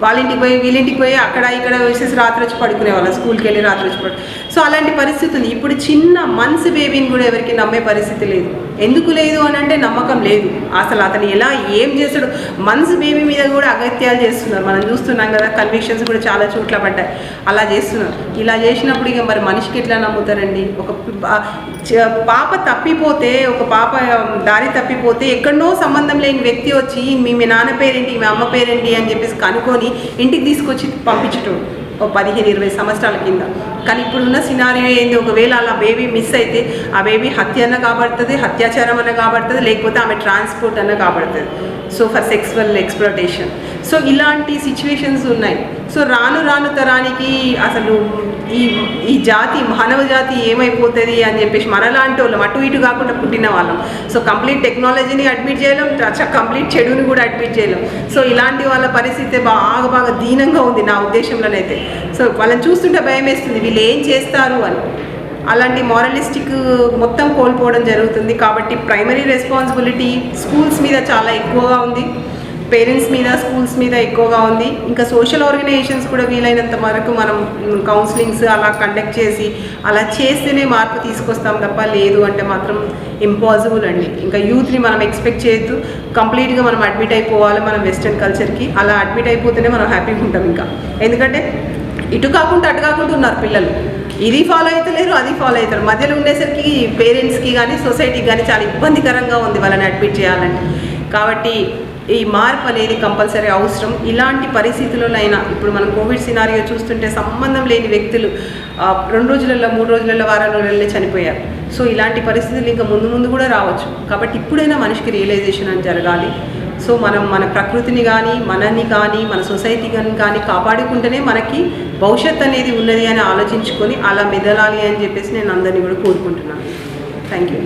Speaker 1: వాళ్ళ ఇంటికి పోయి వీళ్ళింటికి పోయి అక్కడ ఇక్కడ వేసేసి రాత్రి వచ్చి పడుకునే వాళ్ళం, స్కూల్కి వెళ్ళి రాత్రి వచ్చి సో అలాంటి పరిస్థితి ఉంది. ఇప్పుడు చిన్న మంత్స్ బేబీని కూడా ఎవరికి నమ్మే పరిస్థితి లేదు. ఎందుకు లేదు అని అంటే నమ్మకం లేదు. అసలు అతను ఎలా ఏం చేస్తాడు, మంత్స్ బేబీ మీద కూడా అగత్యాలు చేస్తున్నారు. మనం చూస్తున్నాం కదా, కన్విక్షన్స్ కూడా చాలా చోట్ల పడ్డాయి. అలా చేస్తున్నారు. ఇలా చేసినప్పుడు ఇక మరి మనిషికి ఎట్లా నమ్ముతారండి? ఒక పాప తప్పిపోతే, ఒక పాప దారి తప్పిపోతే ఎక్కడో సంబంధం లేని వ్యక్తి వచ్చి మీ నాన్న పేరేంటి, మీ అమ్మ పేరేంటి అని చెప్పేసి కనుక్కొని ఇంటికి తీసుకొచ్చి పంపించటం 15-20 సంవత్సరాల కింద. కానీ ఇప్పుడున్న సినారియో ఏంది, ఒకవేళ అలా బేబీ మిస్ అయితే ఆ బేబీ హత్య అన్న కాబడుతుంది, అత్యాచారం అన్న కాబడుతుంది, లేకపోతే ఆమె ట్రాన్స్పోర్ట్ అన్న కాబడుతుంది. So for sexual exploitation. So ఇలాంటి సిచ్యువేషన్స్ ఉన్నాయి. సో రాను తరానికి అసలు ఈ జాతి మానవ జాతి ఏమైపోతుంది అని చెప్పేసి మనలాంటి వాళ్ళం అటు ఇటు కాకుండా పుట్టిన వాళ్ళం. సో కంప్లీట్ టెక్నాలజీని అడ్మిట్ చేయలేం, కంప్లీట్ చెడుని కూడా అడ్మిట్ చేయలేం. సో ఇలాంటి వాళ్ళ పరిస్థితి బాగా దీనంగా ఉంది నా ఉద్దేశంలోనైతే. సో వాళ్ళని చూస్తుంటే భయం వేస్తుంది, వీళ్ళు ఏం చేస్తారు అని. అలాంటి మారలిస్టిక్ మొత్తం కోల్పోవడం జరుగుతుంది. కాబట్టి ప్రైమరీ రెస్పాన్సిబిలిటీ స్కూల్స్ మీద చాలా ఎక్కువగా ఉంది, పేరెంట్స్ మీద, స్కూల్స్ మీద ఎక్కువగా ఉంది. ఇంకా సోషల్ ఆర్గనైజేషన్స్ కూడా వీలైనంత వరకు మనం కౌన్సిలింగ్స్ అలా కండక్ట్ చేసి అలా చేస్తేనే మార్పు తీసుకొస్తాం తప్ప లేదు అంటే మాత్రం ఇంపాసిబుల్ అండి. ఇంకా యూత్ని మనం ఎక్స్పెక్ట్ చేయొద్దు. కంప్లీట్గా మనం అడ్మిట్ అయిపోవాలి మన వెస్ట్రన్ కల్చర్కి. అలా అడ్మిట్ అయిపోతేనే మనం హ్యాపీగా ఉంటాం. ఇంకా ఎందుకంటే ఇటు కాకుండా అటు కాకుండా ఉన్నారు పిల్లలు, ఇది ఫాలో అవుతలేరు, అది ఫాలో అవుతారు. మధ్యలో ఉండేసరికి పేరెంట్స్కి కానీ సొసైటీకి కానీ చాలా ఇబ్బందికరంగా ఉంది వాళ్ళని అడ్మిట్ చేయాలంటే. కాబట్టి ఈ మార్పు అనేది కంపల్సరీ అవసరం. ఇలాంటి పరిస్థితులైనా ఇప్పుడు మనం కోవిడ్ సినారియో చూస్తుంటే సంబంధం లేని వ్యక్తులు 2 రోజులలో, 3 రోజులలో, వారం రోజులలో చనిపోయారు. సో ఇలాంటి పరిస్థితులు ఇంకా ముందు కూడా రావచ్చు. కాబట్టి ఇప్పుడైనా మనిషికి రియలైజేషన్ అని జరగాలి. సో మనం మన ప్రకృతిని కానీ, మనని కానీ, మన సొసైటీని కానీ కాపాడుకుంటేనే మనకి భవిష్యత్ అనేది ఉన్నది అని ఆలోచించుకొని అలా మెదలాలి అని చెప్పేసి నేను అందరినీ కూడా కోరుకుంటున్నాను. Thank you.